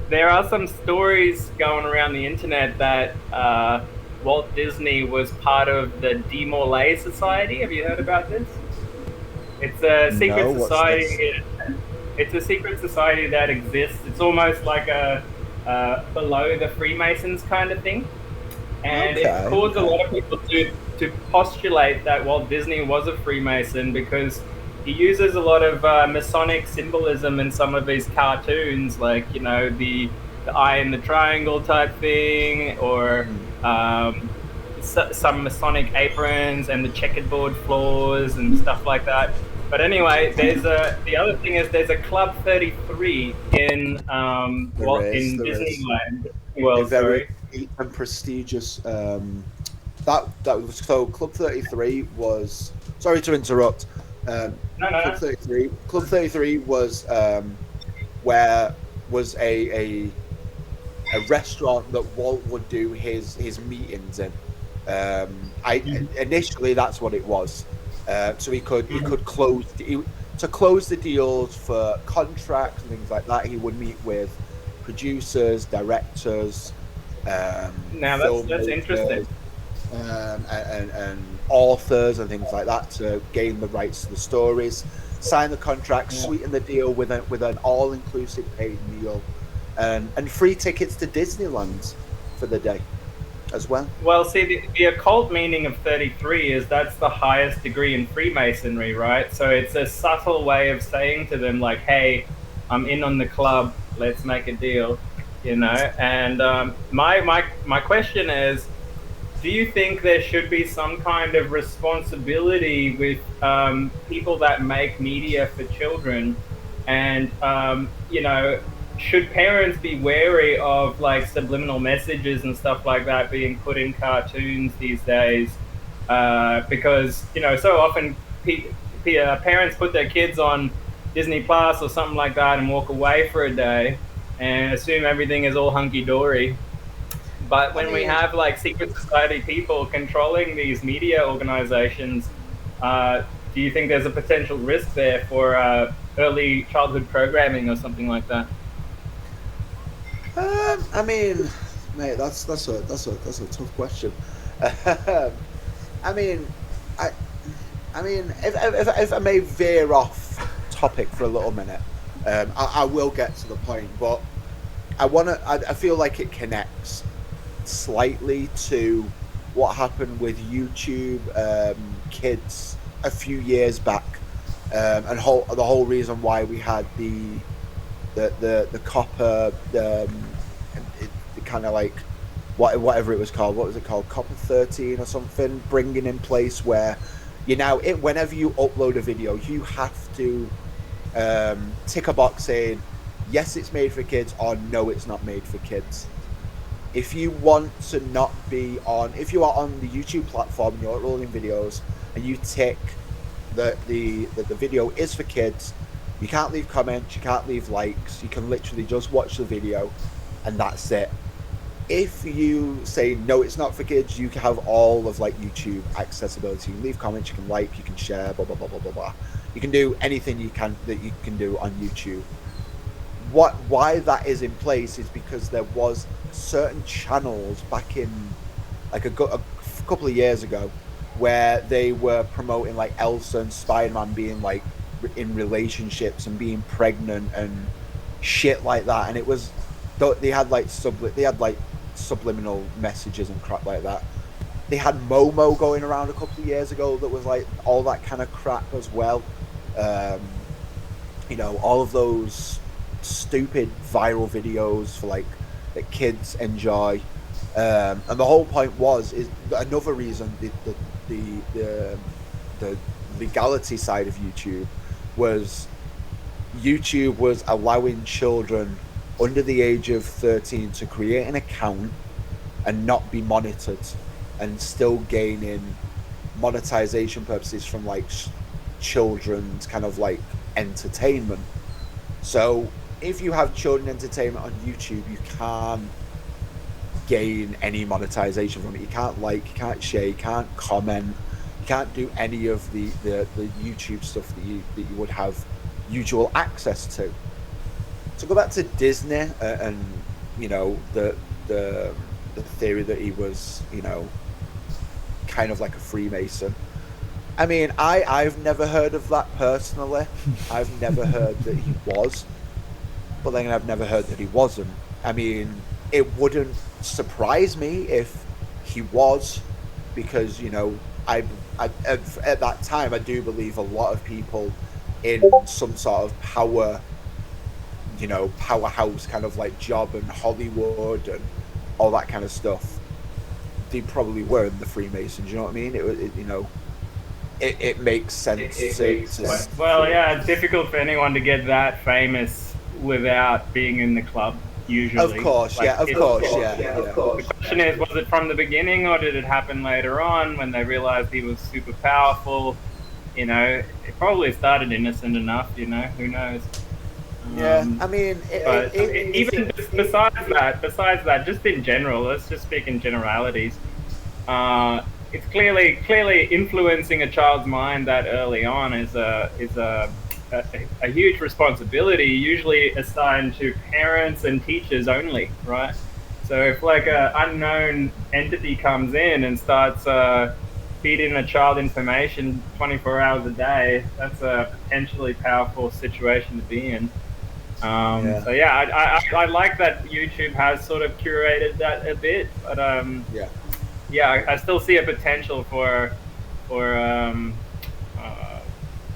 there are some stories going around the internet that Walt Disney was part of the Demolay Society. Have you heard about this? It's a secret No, what's this? society. It's a secret society that exists. It's almost like a below the Freemasons kind of thing, and it's caused a lot of people to postulate that Walt Disney was a Freemason because he uses a lot of Masonic symbolism in some of his cartoons, like the eye in the triangle type thing, or some Masonic aprons and the checkerboard floors and stuff like that. But anyway, the other thing is there's a Club 33 in Disneyland World. Very and prestigious. That was so. Club 33 was. Sorry to interrupt. No. Club 33 was where was a restaurant that Walt would do his meetings in. Initially that's what it was. So he could close the deals for contracts and things like that. He would meet with producers, directors, now that's interesting, and authors and things like that to gain the rights to the stories, sign the contract, sweeten the deal with an all-inclusive paid meal, and free tickets to Disneyland for the day as well. Well, see, the occult meaning of 33 is that's the highest degree in Freemasonry, right? So it's a subtle way of saying to them, like, hey, I'm in on the club, let's make a deal, And my question is, do you think there should be some kind of responsibility with people that make media for children? And, should parents be wary of like subliminal messages and stuff like that being put in cartoons these days? Because so often parents put their kids on Disney Plus or something like that and walk away for a day and assume everything is all hunky dory. But when we have like secret society people controlling these media organizations, do you think there's a potential risk there for early childhood programming or something like that? I mean, mate, that's a tough question. I mean, if I may veer off topic for a little minute, I will get to the point, but I feel like it connects slightly to what happened with YouTube Kids a few years back, and the whole reason why we had the copper, the kind of like whatever it was called. What was it called? Copper 13 or something. Bringing in place where whenever you upload a video, you have to tick a box saying yes, it's made for kids, or no, it's not made for kids. If you want to not be on, if you are on the YouTube platform and you're uploading videos and you tick that the video is for kids, you can't leave comments, you can't leave likes, you can literally just watch the video and that's it. If you say no, it's not for kids, you can have all of like YouTube accessibility. You can leave comments, you can like, you can share, blah blah blah blah blah blah. You can do anything you can do on YouTube. Why that is in place is because there was certain channels back in like a couple of years ago where they were promoting like Elsa and Spider-Man being like in relationships and being pregnant and shit like that, and it was they had like subliminal messages and crap like that. They had Momo going around a couple of years ago that was like all that kind of crap as well. All of those stupid viral videos for like that kids enjoy, and the whole point is another reason the legality side of YouTube was YouTube was allowing children under the age of 13 to create an account and not be monitored, and still gaining monetization purposes from like children's kind of like entertainment. So if you have children entertainment on YouTube, you can't gain any monetization from it. You can't like, you can't share, you can't comment, you can't do any of the YouTube stuff that you would have usual access to. So go back to Disney and you know the theory that he was, you know, kind of like a Freemason. I mean, I've never heard of that personally. I've never heard that he was, but then I've never heard that he wasn't. I mean, it wouldn't surprise me if he was, because, you know, I at that time, I do believe a lot of people in some sort of power, you know, powerhouse kind of like job in Hollywood and all that kind of stuff, they probably were in the Freemasons. You know what I mean? You know, it makes sense. Well, yeah, it's difficult for anyone to get that famous without being in the club. Usually, of course, like, yeah, of course, yeah. The question is, was it from the beginning, or did it happen later on when they realized he was super powerful? You know, it probably started innocent enough. You know, who knows? Yeah, I mean, besides that, just in general, let's just speak in generalities. It's clearly influencing a child's mind that early on is a huge responsibility, usually assigned to parents and teachers only, right? So if like an unknown entity comes in and starts feeding a child information 24 hours a day, that's a potentially powerful situation to be in. So yeah, I like that YouTube has sort of curated that a bit, but I still see a potential for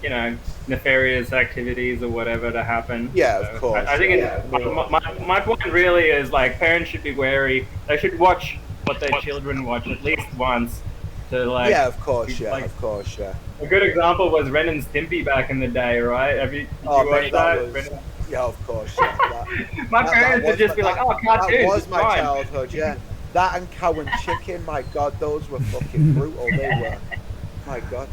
you know, nefarious activities or whatever to happen. Yeah, of course. I think my point really is like parents should be wary. They should watch what their children watch at least once. To like, yeah, of course, yeah, like, of course, yeah. A good example was Ren and Stimpy back in the day, right? Did you watch that? Yeah, of course. Yeah. My parents would just be like, "Oh, cartoons." That was my childhood. Yeah, that and Cow and Chicken. My God, those were fucking brutal. They were. My God.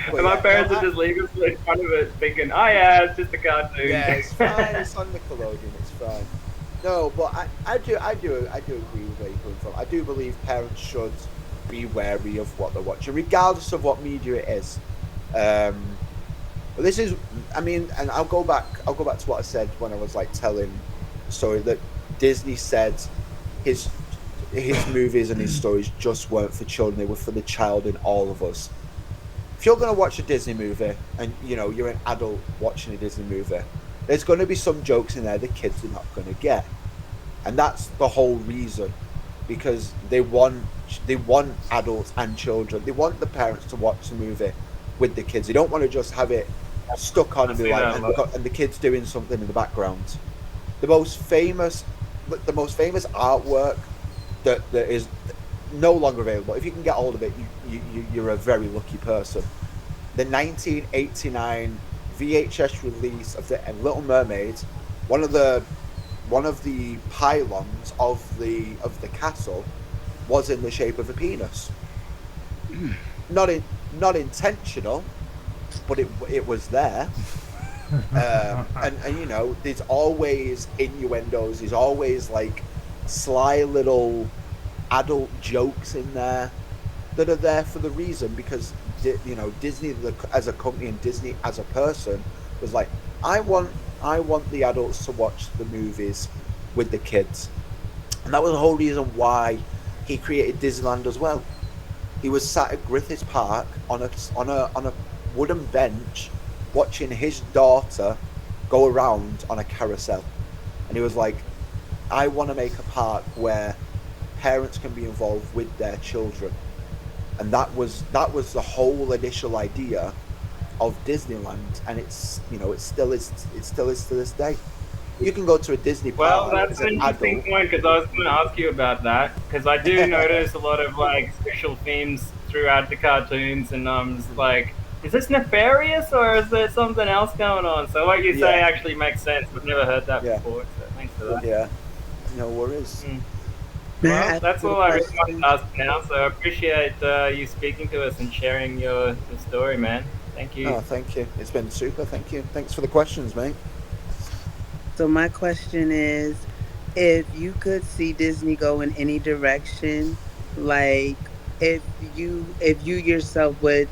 And my parents would just leave us in front of it, thinking, "Oh yeah, it's just a cartoon." Yeah, it's fine. It's on Nickelodeon. It's fine. No, but I do agree with where you're coming from. I do believe parents should be wary of what they're watching, regardless of what media it is. But this is, I mean, and I'll go back to what I said when I was like telling the story that Disney said his movies and his stories just weren't for children; they were for the child in all of us. If you're going to watch a Disney movie and, you know, you're an adult watching a Disney movie, there's going to be some jokes in there the kids are not going to get. And that's the whole reason, because they want adults and children. They want the parents to watch the movie with the kids. They don't want to just have it stuck on and be like, and the kids doing something in the background. The most famous artwork that is no longer available. If you can get hold of it, you're a very lucky person. The 1989 VHS release of the Little Mermaid, one of the pylons of the castle was in the shape of a penis. Not intentional, but it was there. And you know, there's always innuendos. There's always like sly little adult jokes in there that are there for the reason, because you know, Disney as a company and Disney as a person was like, I want the adults to watch the movies with the kids, and that was the whole reason why he created Disneyland as well. He was sat at Griffiths Park on a wooden bench watching his daughter go around on a carousel, and he was like, I want to make a park where parents can be involved with their children. And that was the whole initial idea of Disneyland, and it's, you know, it still is to this day. You can go to a Disney park. Well, that's an interesting point, because I was going to ask you about that, because I do notice a lot of like special themes throughout the cartoons, and like is this nefarious or is there something else going on? So what you say actually makes sense. We've never heard that before, so thanks for that. Yeah, no worries. Well, that's all I really want to ask now, so I appreciate you speaking to us and sharing your story, man. Thank you. Oh, thank you. It's been super. Thank you. Thanks for the questions, mate. So my question is, if you could see Disney go in any direction, like if you yourself would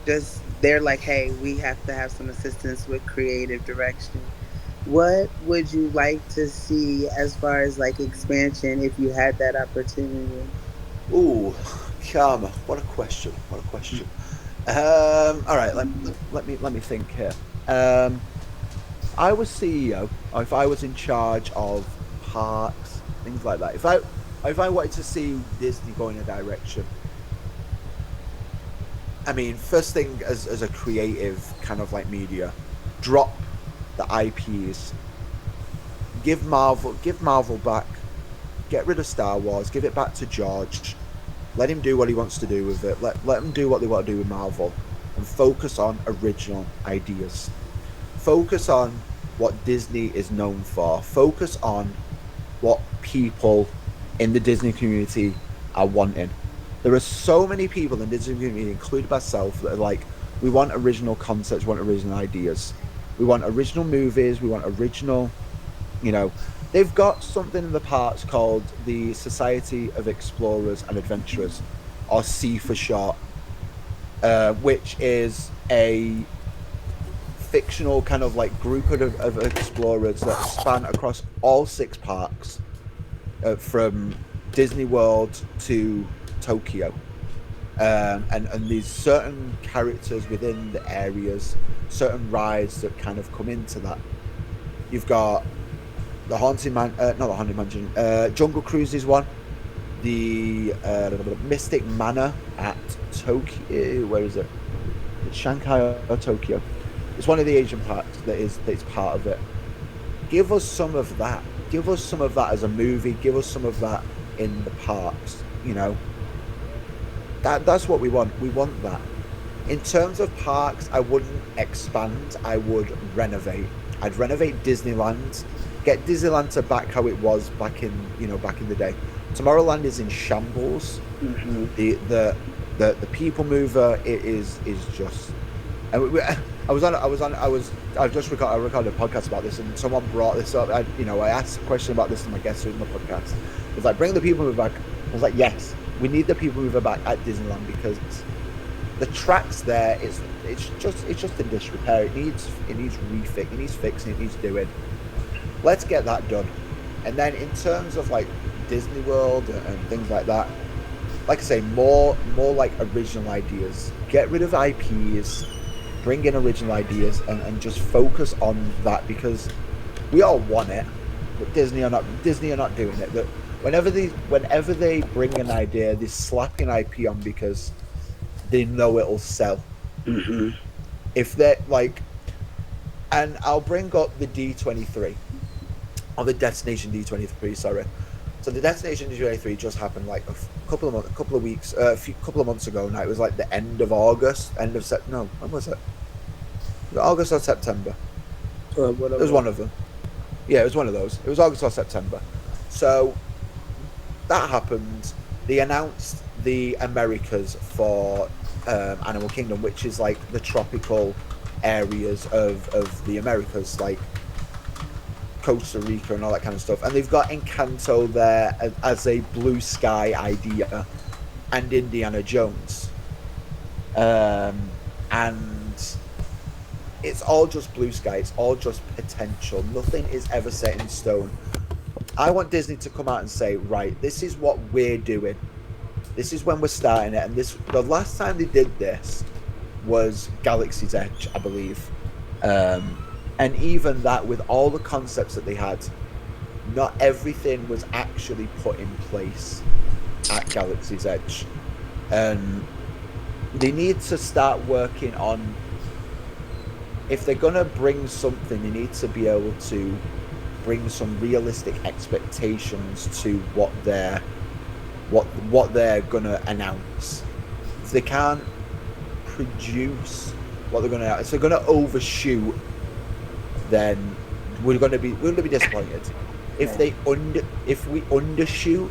just they're like, hey, we have to have some assistance with creative direction. What would you like to see as far as like expansion if you had that opportunity? Ooh, Karma. What a question. What a question. All right. Let me think here. I was CEO, or if I was in charge of parks, things like that. If I wanted to see Disney go in a direction, I mean, first thing as a creative kind of like media, drop the IPs. Give Marvel back. Get rid of Star Wars. Give it back to George. Let him do what he wants to do with it. Let him do what they want to do with Marvel, and focus on original ideas. Focus on what Disney is known for. Focus on what people in the Disney community are wanting. There are so many people in the Disney community, including myself, that are like, we want original concepts, we want original ideas. We want original movies, we want original, they've got something in the parks called the Society of Explorers and Adventurers, or C for short, which is a fictional kind of like group of explorers that span across all 6 parks, from Disney World to Tokyo, and these certain characters within the areas, certain rides that kind of come into that. You've got the Haunted Mansion, Jungle Cruise is one, the Mystic Manor at Tokyo. Where is it? It's Shanghai or Tokyo. It's one of the Asian parks that's part of it. Give us some of that. Give us some of that as a movie. Give us some of that in the parks. That's what we want. We want that. In terms of parks, I wouldn't expand. I would renovate. I'd renovate Disneyland. Get Disneyland to back how it was back in the day. Tomorrowland is in shambles. Mm-hmm. The people mover is just. I recorded a podcast about this, and someone brought this up. I asked a question about this to my guest in the podcast. It was like, bring the people mover back. I was like, yes, we need the people mover back at Disneyland, because the tracks there it's just in disrepair. It needs refix. It needs fixing. It needs doing. Let's get that done. And then in terms of like Disney World and things like that, like I say, more like original ideas. Get rid of IPs. Bring in original ideas and just focus on that, because we all want it, but Disney are not doing it. That whenever they bring an idea, they slap an IP on because they know it'll sell. Mm-hmm. If they're like, and I'll bring up the D23, or the Destination D23. Sorry. So the Destination D23 just happened like a couple of months ago. Now it was like the end of August, when was it? August or September? It was one of them. Yeah, it was one of those. It was August or September. So that happened. They announced the Americas for Animal Kingdom, which is like the tropical areas of the Americas, like Costa Rica and all that kind of stuff. And they've got Encanto there as a blue sky idea, and Indiana Jones. And it's all just blue sky. It's all just potential. Nothing is ever set in stone. I want Disney to come out and say, right, this is what we're doing. This is when we're starting it. And the last time they did this was Galaxy's Edge, I believe. And even that, with all the concepts that they had, not everything was actually put in place at Galaxy's Edge. And they need to start working on, if they're going to bring something, they need to be able to bring some realistic expectations to what they're going to announce. If they can't produce what they're gonna. If they're gonna overshoot, then we're gonna be disappointed. If we undershoot,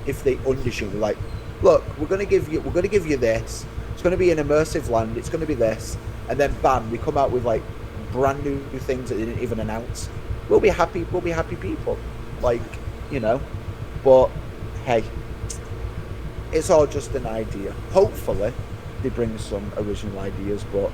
we're like, look, we're gonna give you this. It's gonna be an immersive land. It's gonna be this, and then bam, we come out with like brand new things that they didn't even announce. We'll be happy. We'll be happy people, like, you know. But hey, it's all just an idea. Hopefully, they bring some original ideas. But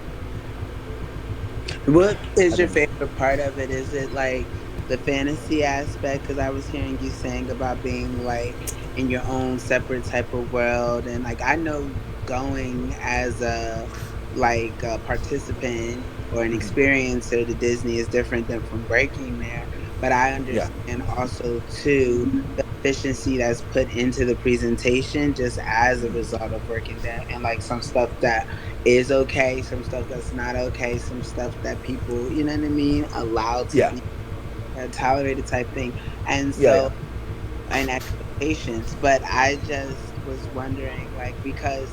what is your favorite part of it? Is it like the fantasy aspect? Because I was hearing you saying about being like in your own separate type of world, and like I know going as a participant or an experiencer to Disney is different than from breaking there. But I understand also too the efficiency that's put into the presentation just as a result of working there, and like some stuff that is okay, some stuff that's not okay, some stuff that people, you know what I mean, allowed to be tolerated type thing. And so and expectations. But I just was wondering, like, because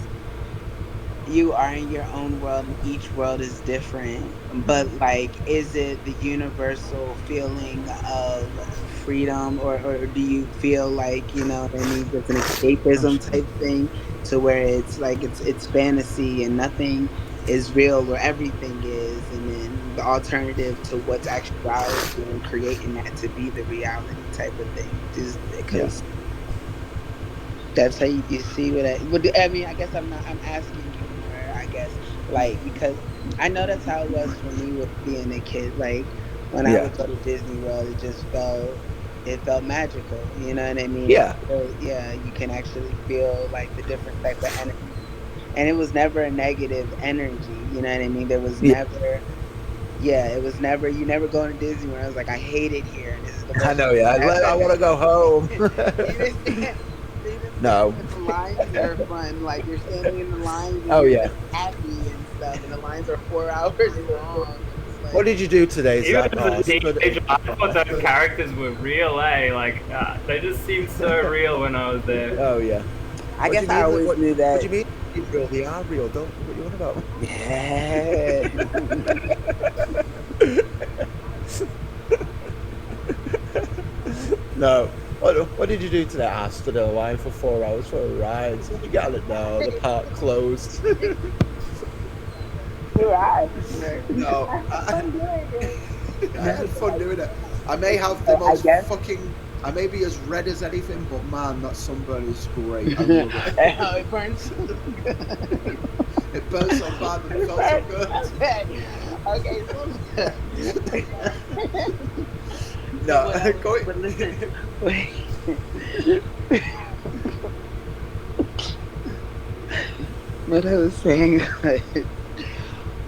you are in your own world and each world is different, but like, is it the universal feeling of freedom, or do you feel like, you know what I mean, it's an escapism type thing to where it's like it's fantasy and nothing is real or everything is, and then the alternative to what's actuality and creating that to be the reality type of thing, just because that's how you see what I mean. I guess I'm asking you more, I guess, like, because I know that's how it was for me with being a kid. Like, when I would go to Disney World, it felt magical. You know what I mean? Yeah. You can actually feel like the different type of energy. And it was never a negative energy. You know what I mean? There was never it was never, you never going to Disney where I was like, I hate it here. And this is the I know, I want to go home. No. The lines are fun. Like, you're standing in the lines and you're happy and stuff, and the lines are 4 hours long. Like, what did you do today, Zack? Even as a teenager, I thought those characters were real, eh? Like, they just seemed so real when I was there. Oh, yeah. I guess I always knew that. What do you mean real? They are real. Don't what you on about? Yeah. No. What did you do today? I stood in a line for 4 hours for a ride. So you got it now. The park closed. Right. No. I had fun doing it. I may have the most I may be as red as anything, but man, that sunburn is great. I love it. It burns so good. It burns so bad, but it felt so good. Okay, so no, but listen. What I was saying,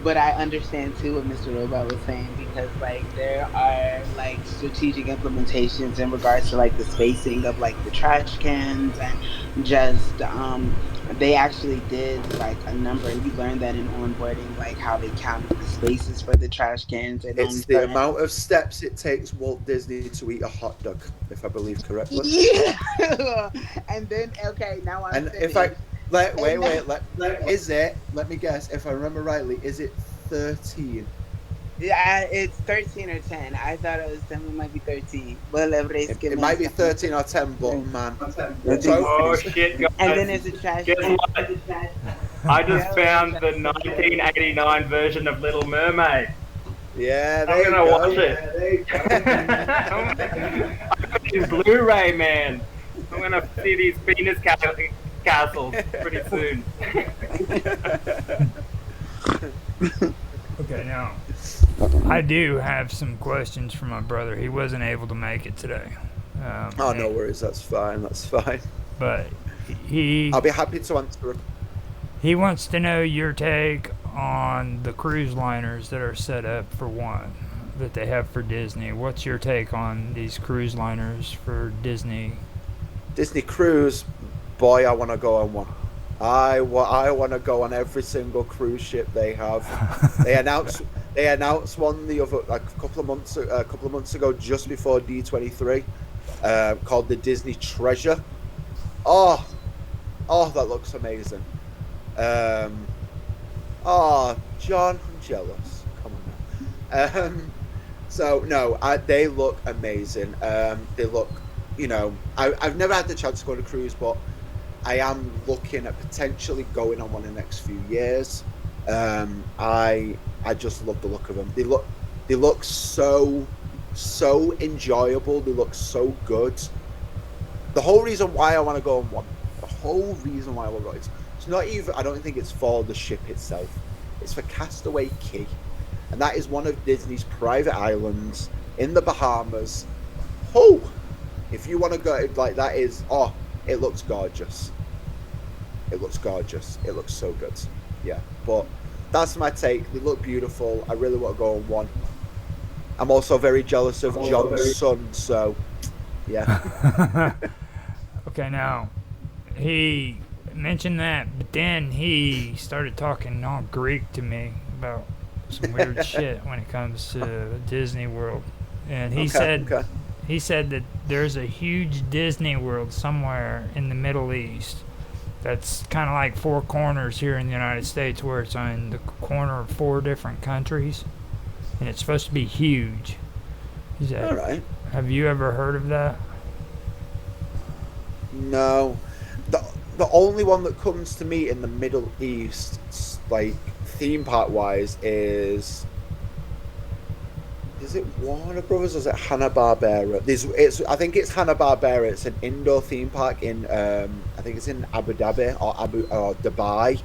but I understand too what Mr. Robot was saying, because like there are like strategic implementations in regards to like the spacing of like the trash cans, and just they actually did like a number, and you learned that in onboarding, like how they counted the spaces for the trash cans. And it's the amount of steps it takes Walt Disney to eat a hot dog, if I believe correctly. Yeah. And then now I'm and finished. if I let me guess, if I remember rightly, is it 13? Yeah, it's 13 or 10. I thought it was 10. It might be 13. Well, it might be 13 or 10, but man. Oh shit, guys. And then there's a trash. Guess what? I just found the 1989 version of Little Mermaid. Yeah, I'm gonna watch it. It's Blu-ray, man. I'm gonna see these penis castles pretty soon. Okay, now I do have some questions for my brother. He wasn't able to make it today. No worries. That's fine. But I'll be happy to answer him. He wants to know your take on the cruise liners that are set up for one, that they have for Disney. What's your take on these cruise liners for Disney? Disney cruise, boy, I want to go on one. I want to go on every single cruise ship they have. They announced one the other a couple of months ago, just before D23, called the Disney Treasure. Oh, that looks amazing. Oh, John, I'm jealous. Come on now. So no, they look amazing. They look, I've never had the chance to go on a cruise, but I am looking at potentially going on one in the next few years. I just love the look of them. They look so enjoyable. They look so good. The whole reason why I want to go on one, the whole reason why I want to go, it's not even. I don't think it's for the ship itself. It's for Castaway Cay, and that is one of Disney's private islands in the Bahamas. Oh, if you want to go, like that is, it looks gorgeous. It looks gorgeous. It looks so good. Yeah, but that's my take. They look beautiful. I really want to go on one. I'm also very jealous of John's son, so yeah. Okay, now he mentioned that, but then he started talking all Greek to me about some weird shit when it comes to Disney World, and he said that there's a huge Disney World somewhere in the Middle East that's kind of like Four Corners here in the United States, where it's on the corner of 4 different countries, and it's supposed to be huge. All right. Have you ever heard of that? No. The only one that comes to me in the Middle East, like theme park wise, is it Warner Brothers or is it Hanna-Barbera? I think it's Hanna-Barbera. It's an indoor theme park in I think it's in Abu Dhabi or Dubai,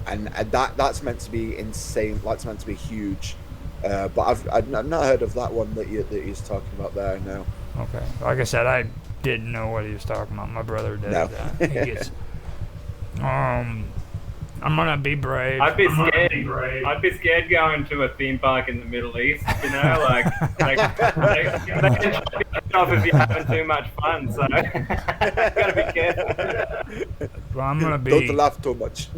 and that's meant to be insane. That's meant to be huge. But I've not heard of that one that he's talking about there. No. Okay. Like I said, I didn't know what he was talking about. My brother did. No. He gets. I'm gonna be brave. I'd be scared. I'd be scared going to a theme park in the Middle East. You know, like they can shut you off if you're having too much fun. So gotta be careful. Well, I'm gonna be. Don't laugh too much.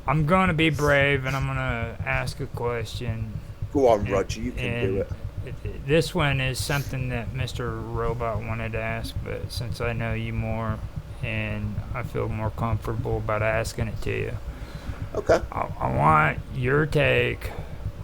I'm gonna be brave, and I'm gonna ask a question. Go on, Roger. You can do it. This one is something that Mr. Robot wanted to ask, but since I know you more, and I feel more comfortable about asking it to you. Okay. I want your take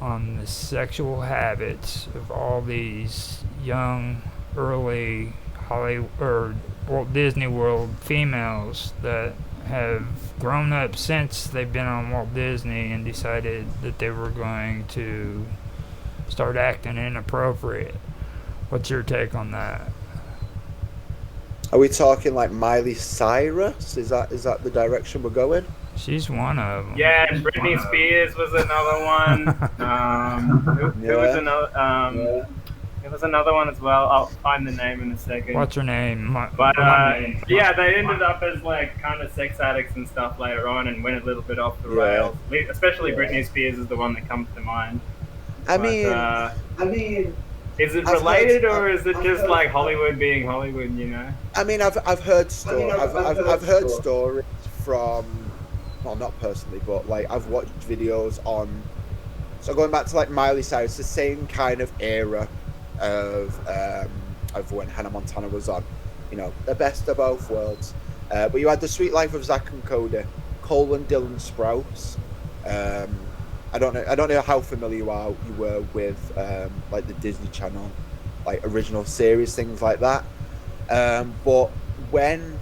on the sexual habits of all these young, early Hollywood or Walt Disney World females that have grown up since they've been on Walt Disney and decided that they were going to start acting inappropriate. What's your take on that? Are we talking like Miley Cyrus? Is that the direction we're going? She's one of them. Yeah, and Britney Spears was another one. Who was another? There was another one as well. I'll find the name in a second. What's her name? Yeah, they ended up as like kind of sex addicts and stuff later on, and went a little bit off the rails. Especially Britney Spears is the one that comes to mind. I mean, is it related or is it just like Hollywood being Hollywood? You know. I mean, I've heard stories. I've heard stories from. Well, not personally, but like I've watched videos on. So going back to like Miley Cyrus, the same kind of era of when Hannah Montana was on, the best of both worlds. But you had The Sweet Life of Zack and Cody, Cole and Dylan Sprouse. I don't know how familiar you were with like the Disney Channel, like original series, things like that. But when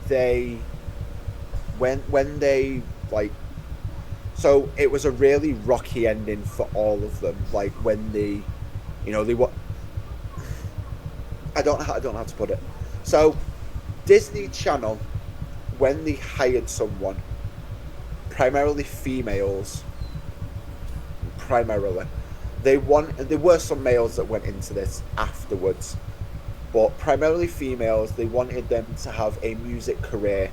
they like, so it was a really rocky ending for all of them. Like when they were. I don't know how to put it. So Disney Channel, when they hired someone, primarily females. There were some males that went into this afterwards, but primarily females. They wanted them to have a music career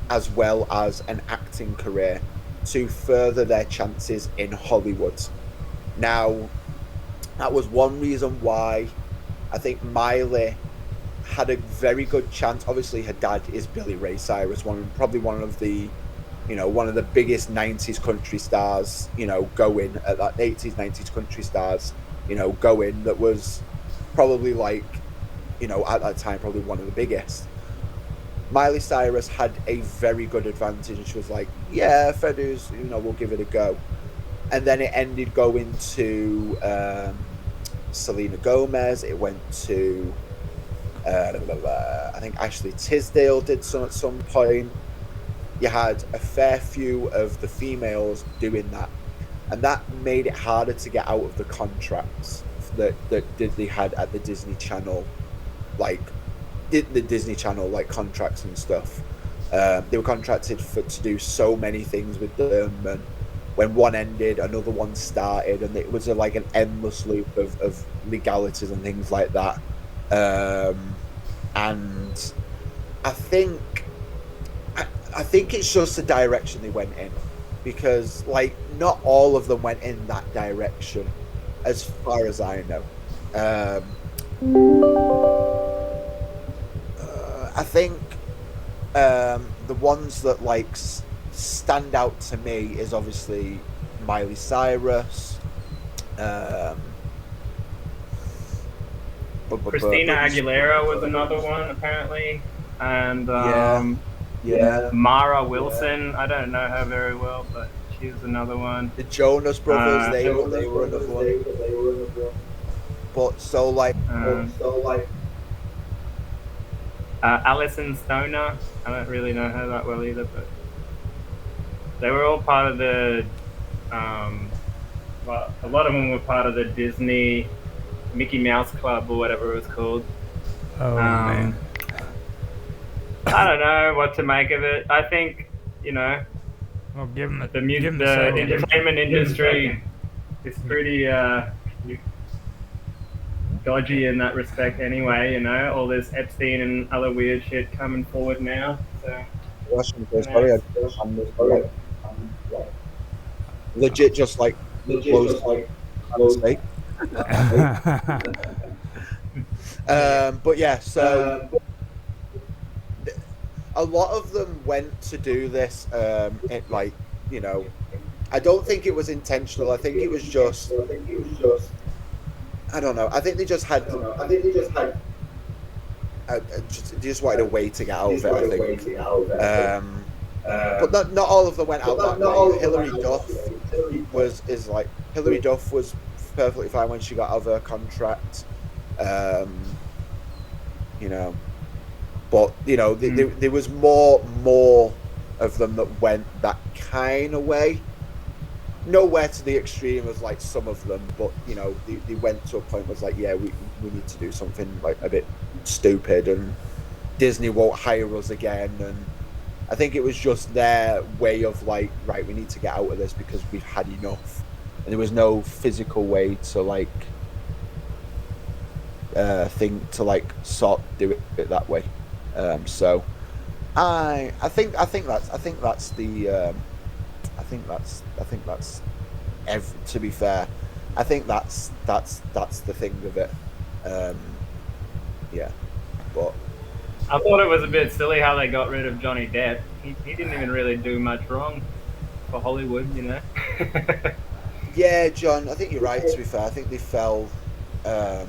as well as an acting career to further their chances in Hollywood. Now, that was one reason why I think Miley had a very good chance. Obviously, her dad is Billy Ray Cyrus, probably one of the biggest 90s country stars, going at that 80s, 90s country stars, going, that was probably like, at that time, probably one of the biggest. Miley Cyrus had a very good advantage, and she was like, "Yeah, fair dues, we'll give it a go." And then it ended going to Selena Gomez. It went to I think Ashley Tisdale did some at some point. You had a fair few of the females doing that, and that made it harder to get out of the contracts that Disney had at the Disney Channel, like the Disney Channel like contracts and stuff. They were contracted to do so many things with them, and when one ended, another one started, and it was like an endless loop of legalities and things like that. And I think it's just the direction they went in, because like not all of them went in that direction, as far as I know. I think the ones that like stand out to me is obviously Miley Cyrus, Christina Aguilera was another one apparently, and yeah, Mara Wilson. I don't know her very well, but she's another one. The Jonas Brothers, they were another one. But so like Alison Stoner. I don't really know her that well either, but they were all part of the. Well, a lot of them were part of the Disney Mickey Mouse Club or whatever it was called. Oh man. I don't know what to make of it. I think Well, give them the entertainment industry is pretty dodgy in that respect anyway, all this Epstein and other weird shit coming forward now. So legit just like mistake. But yeah, so a lot of them went to do this I don't think it was intentional. I think it was just I don't know. I think they just had just wanted a way to get out of it, I think. But not all of them went out that way. Hilary Duff was perfectly fine when she got out of her contract. But there was more of them that went that kind of way. Nowhere to the extreme as like some of them, but they went to a point where it's like, yeah, we need to do something like a bit stupid, and Disney won't hire us again. And I think it was just their way of like, right, we need to get out of this because we've had enough, and there was no physical way to like do it that way. So I think that's to be fair, I think that's the thing of it. Yeah, but I thought it was a bit silly how they got rid of Johnny Depp. He didn't even really do much wrong for Hollywood, Yeah, John, I think you're right. To be fair, I think they felt they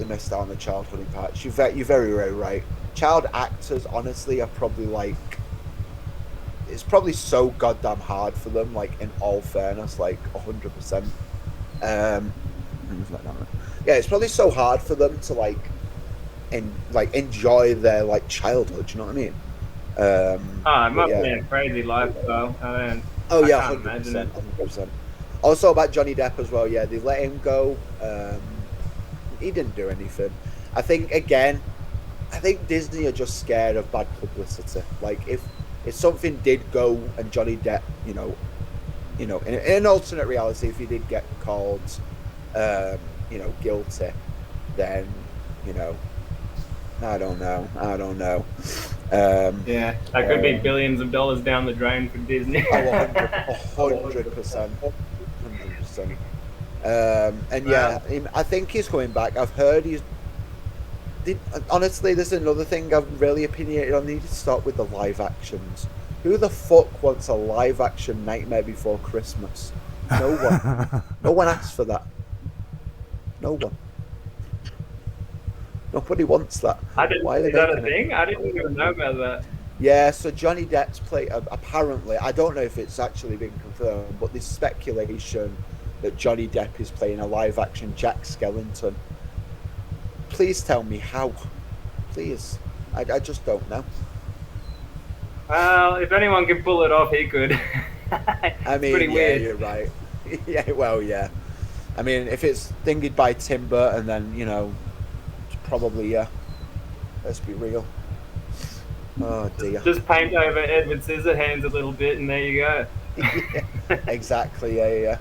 missed out on the childhood part. You're very, very right. Child actors, honestly, are probably like, it's probably so goddamn hard for them. Like, in all fairness, like 100%. Yeah, it's probably so hard for them to like enjoy their like childhood. You know what I mean? It must be a crazy lifestyle. Oh yeah, 100%. Also about Johnny Depp as well. Yeah, they let him go. He didn't do anything. I think Disney are just scared of bad publicity. Like if something did go and Johnny Depp, in an alternate reality, if he did get called, guilty, then I don't know. Yeah, that could be billions of dollars down the drain for Disney. 100%. And yeah, I think he's coming back. I've heard honestly, this is another thing I've really opinionated on. They need to stop with the live actions. Who the fuck wants a live action Nightmare Before Christmas? No one. No one asked for that. No one. Nobody wants that. Why are they is that a making it? thing? I didn't even know about that. Yeah, so Johnny Depp's apparently, I don't know if it's actually been confirmed, but there's speculation that Johnny Depp is playing a live-action Jack Skellington. Please tell me how. Please. I just don't know. Well, if anyone can pull it off, he could. I mean, pretty weird. You're right. Yeah, well, yeah. I mean, if it's thingied by Tim Burton, then, probably, yeah. Let's be real. Oh, dear. Just paint over Edward Scissorhands a little bit, and there you go. Yeah, exactly, yeah.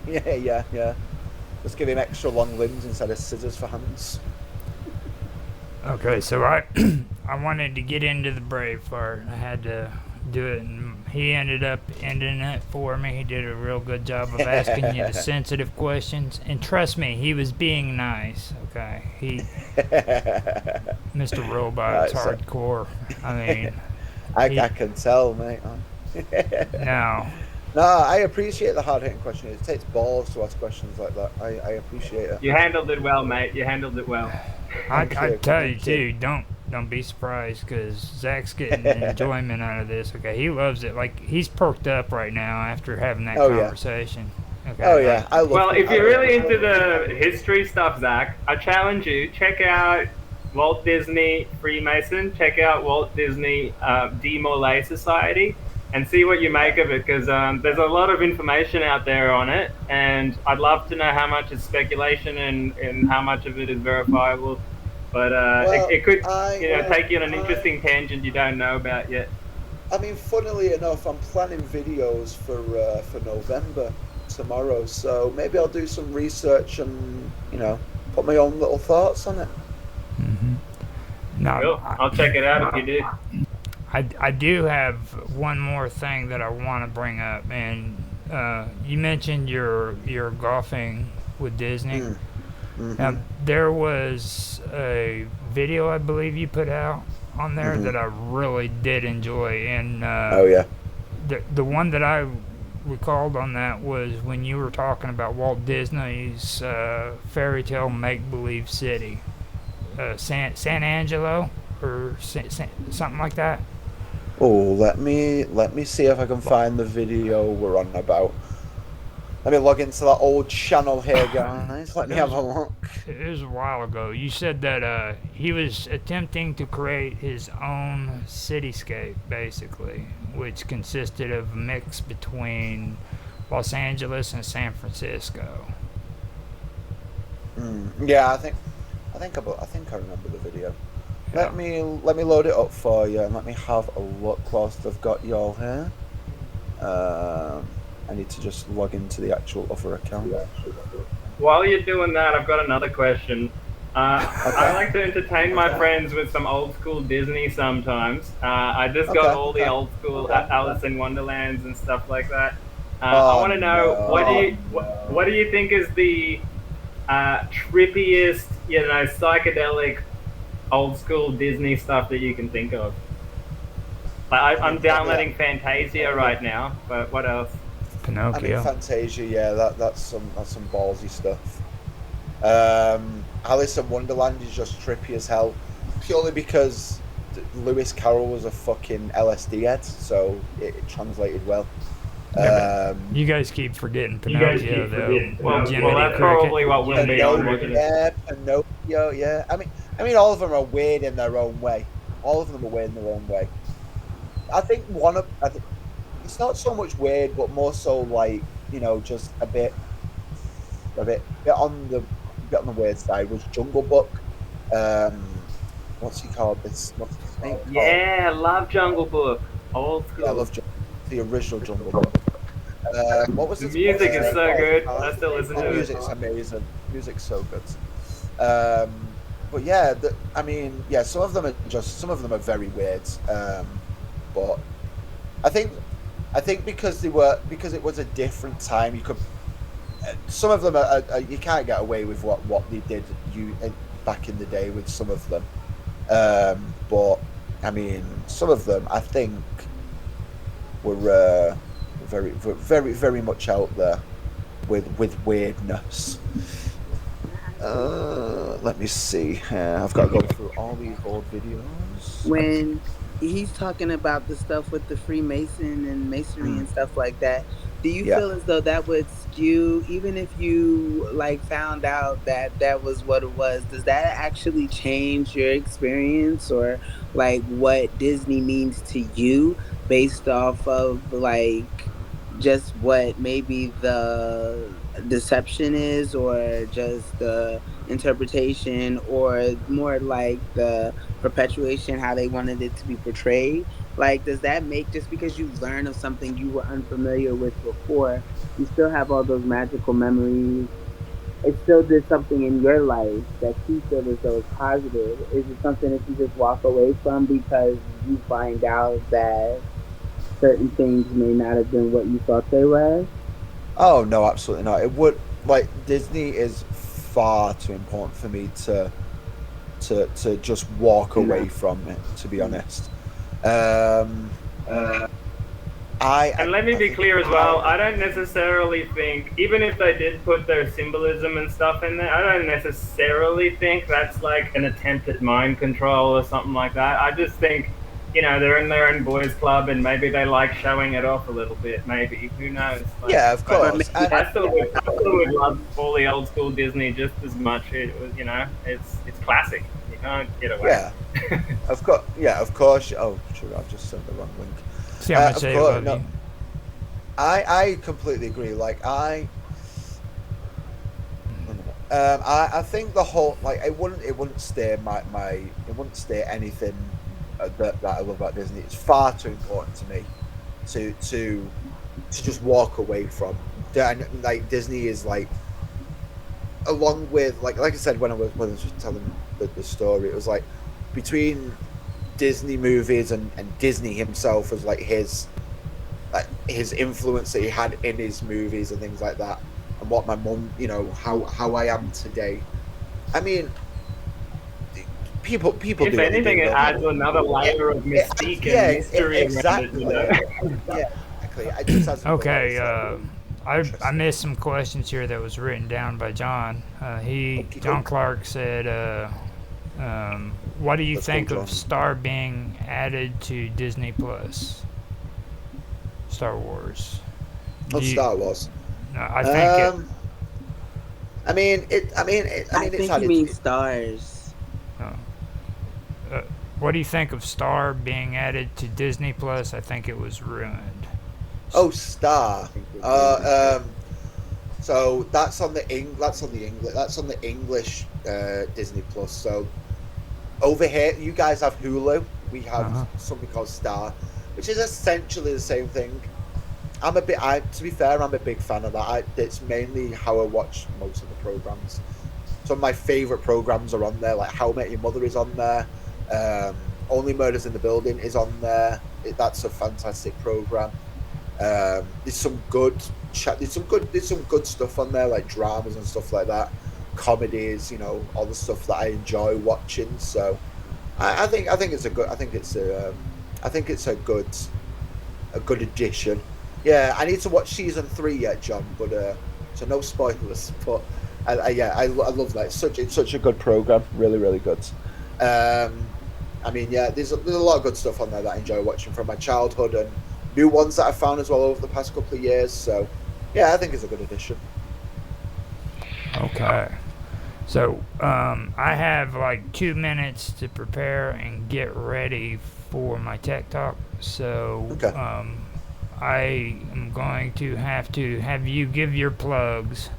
Let's give him extra long limbs instead of scissors for hands. Okay, so I wanted to get into the brave part. I had to do it, and he ended up ending it for me. He did a real good job of asking you the sensitive questions, and trust me, he was being nice. Okay, Mr. Robot's hardcore. I mean, I can tell, mate. No, I appreciate the hard-hitting question. It takes balls to ask questions like that. I appreciate it. You handled it well, mate. You handled it well. I tell you too, don't be surprised, because Zach's getting enjoyment out of this. Okay, he loves it. Like, he's perked up right now after having that conversation. Yeah. Okay, oh yeah, I love well, if you're really into the history stuff, Zach, I challenge you, check out Walt Disney Freemason, check out Walt Disney Demolay Society, and see what you make of it, because there's a lot of information out there on it, and I'd love to know how much is speculation and how much of it is verifiable. But it could take you on an interesting tangent you don't know about yet. I mean, funnily enough, I'm planning videos for November tomorrow, so maybe I'll do some research and put my own little thoughts on it. Mm-hmm. No, cool. I'll check it out if you do. I do have one more thing that I want to bring up, and you mentioned your golfing with Disney. Mm-hmm. Now, there was a video I believe you put out on there that I really did enjoy, and the one that I recalled on that was when you were talking about Walt Disney's fairy tale make-believe city, San Angelo or something like that. Oh, let me see if I can find the video we're on about. Let me log into that old channel here, guys. Let me have a look. It was a while ago. You said that he was attempting to create his own cityscape, basically, which consisted of a mix between Los Angeles and San Francisco. Yeah, I think I remember the video. Yeah. Let me load it up for you, and let me have a look whilst I've got you all here. I need to just log into the actual other account. While you're doing that, I've got another question. I like to entertain my friends with some old school Disney sometimes. I just got all the old school Alice in Wonderlands and stuff like that. I want to know what do you think is the trippiest, psychedelic old school Disney stuff that you can think of? Like I'm downloading Fantasia right now, but what else? Pinocchio. I mean, Fantasia, yeah, that's some ballsy stuff. Alice in Wonderland is just trippy as hell, purely because Lewis Carroll was a fucking LSD head, so it translated well. You guys keep forgetting Pinocchio, though. Well, that's probably what we'll be on. Yeah, Pinocchio, yeah. I mean, all of them are weird in their own way. I think it's not so much weird, but more so like just a bit on the weird side was Jungle Book. What's he called? What's his name called? Yeah, I love Jungle Book. Old school. Yeah, I love the original Jungle Book. What was the music is so good. I still listen to it. Music's amazing. Music's so good. But yeah, some of them are very weird. But I think because it was a different time, you could. Some of them you can't get away with what they did back in the day with some of them. But I mean, some of them I think were very, very, very much out there with weirdness. Let me see. I've got to go through all these old videos. When he's talking about the stuff with the Freemason and masonry and stuff like that, do you Yeah. feel as though that would skew, even if you like found out that that was what it was, does that actually change your experience or like what Disney means to you based off of like just what maybe the deception is or just the interpretation or more like the perpetuation how they wanted it to be portrayed? Like, does that make, just because you learn of something you were unfamiliar with before, you still have all those magical memories, it still did something in your life that you feel as though is positive? Is it something that you just walk away from because you find out that certain things may not have been what you thought they were? Oh no, absolutely not. It would, like, Disney is far too important for me to just walk away No. from it. To be honest, um, I And let me be clear as well, I don't necessarily think, even if they did put their symbolism and stuff in there, I don't necessarily think that's like an attempt at mind control or something like that. I just think, they're in their own boys club and maybe they like showing it off a little bit, maybe. Who knows? Like, yeah, of but Or course, maybe and I still would love all the old school Disney just as much. It was, it's classic. You can't get away. yeah, of course, yeah, of course. Oh, true, I've just sent the wrong link. See how much Of they course, love no, you. I completely agree. Like I think the whole, like, it wouldn't stay it wouldn't stay anything that I love about Disney. It's far too important to me to just walk away from. Like, Disney is like, along with, like I said when I was just telling the story, it was like between Disney movies and Disney himself was like his influence that he had in his movies and things like that, and what my mum, how I am today. I mean, people If do what they anything, do, it don't adds they? another layer of mystique and mystery around it. Exactly. Yeah, exactly. It just has Okay, really I interesting. missed some questions here that was written down by John. John Okey-doke. Clark said, "What do you Let's go, think John. of Star being added to Disney Plus? Star Wars." Oh, Do you, Star Wars. no, I think it. Um, I mean, I it's think you added. mean stars. Uh, uh, what do you think of Star being added to Disney Plus? I think it was ruined. Oh, Star. I think it Uh, um, so that's on the English Disney Plus. So over here, you guys have Hulu. We have Uh-huh. something called Star, which is essentially the same thing. To be fair, I'm a big fan of that. It's mainly how I watch most of the programs. Some of my favorite programs are on there, like How I Met Your Mother is on there. Only Murders in the Building is on there. That's a fantastic program. There's some good there's some good stuff on there, like dramas and stuff like that, comedies, all the stuff that I enjoy watching. So I think it's a good, I think it's a good addition. Yeah, I need to watch season 3 yet, John, but so no spoilers. But I love that. It's such a good program, really really good. I mean, yeah, there's a lot of good stuff on there that I enjoy watching from my childhood, and new ones that I've found as well over the past couple of years. So yeah, I think it's a good addition. Okay. So I have like 2 minutes to prepare and get ready for my tech talk. So Okay. I am going to have you give your plugs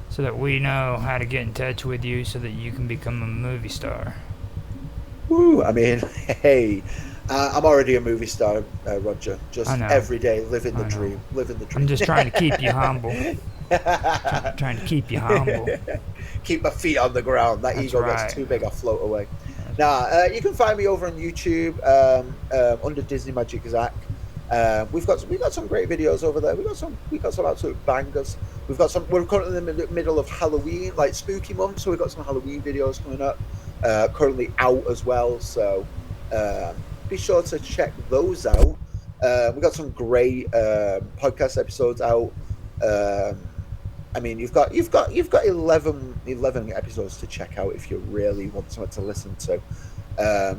so that we know how to get in touch with you so that you can become a movie star. Woo! I mean, hey, I'm already a movie star, Roger. Just I know. every day, living the I know. dream, living the dream. I'm just trying to keep you humble. Trying to keep you humble. Keep my feet on the ground. That That's ego right. gets too big, I'll float away. You can find me over on YouTube under Disney Magic Zack. We've got some great videos over there. We got some absolute bangers. We're currently in the middle of Halloween, like spooky month, so we've got some Halloween videos coming up. Currently out as well, so be sure to check those out. We've got some great podcast episodes out. I mean, you've got 11 episodes to check out if you really want something to listen to.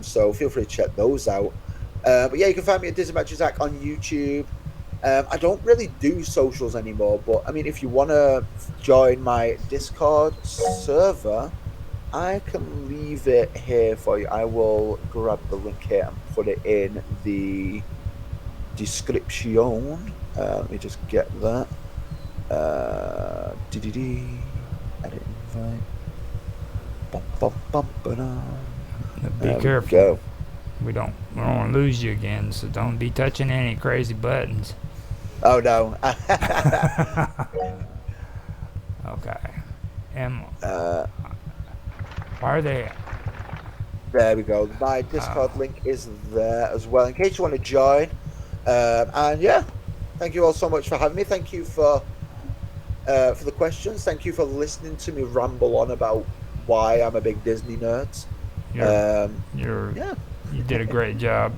So feel free to check those out. But yeah, you can find me at Disney Magic Zack on YouTube. I don't really do socials anymore, but I mean, if you want to join my Discord server, I can leave it here for you. I will grab the link here and put it in the description. Let me just get that. Edit invite. Be careful. We don't want to lose you again, so don't be touching any crazy buttons. Oh no. Okay. Why are they? There we go. My Discord link is there as well, in case you want to join. And yeah, thank you all so much for having me. Thank you for the questions. Thank you for listening to me ramble on about why I'm a big Disney nerd. You did a great job.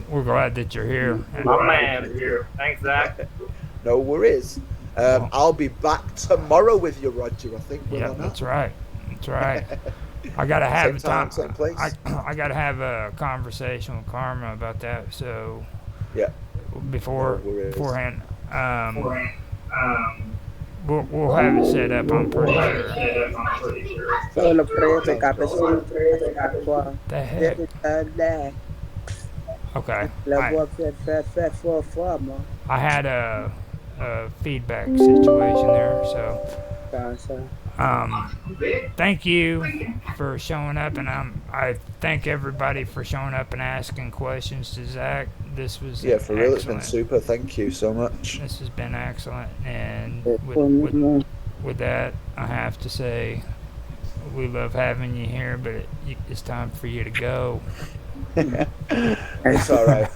We're glad that you're here. My man. Thanks, Zach. No worries. I'll be back tomorrow with you, Roger. I think. Yeah, that's right. That's right. I gotta have same place. I gotta have a conversation with Karma about that. So yeah, beforehand, we'll have it set up. I'm pretty sure. The heck? Okay. I had a feedback situation there, so. Thank you for showing up, and I thank everybody for showing up and asking questions to Zach. This was for real. It's been super. Thank you so much. This has been excellent, and with that, I have to say we love having you here, but it's time for you to go. It's all right.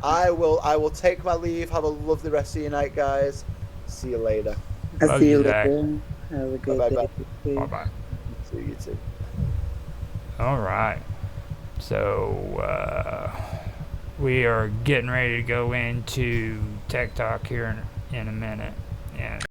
I will take my leave. Have a lovely rest of your night, guys. See you later. Love you, Zach. Have a good day. Bye-bye. See you too. All right. So we are getting ready to go into Tech Talk here in a minute. And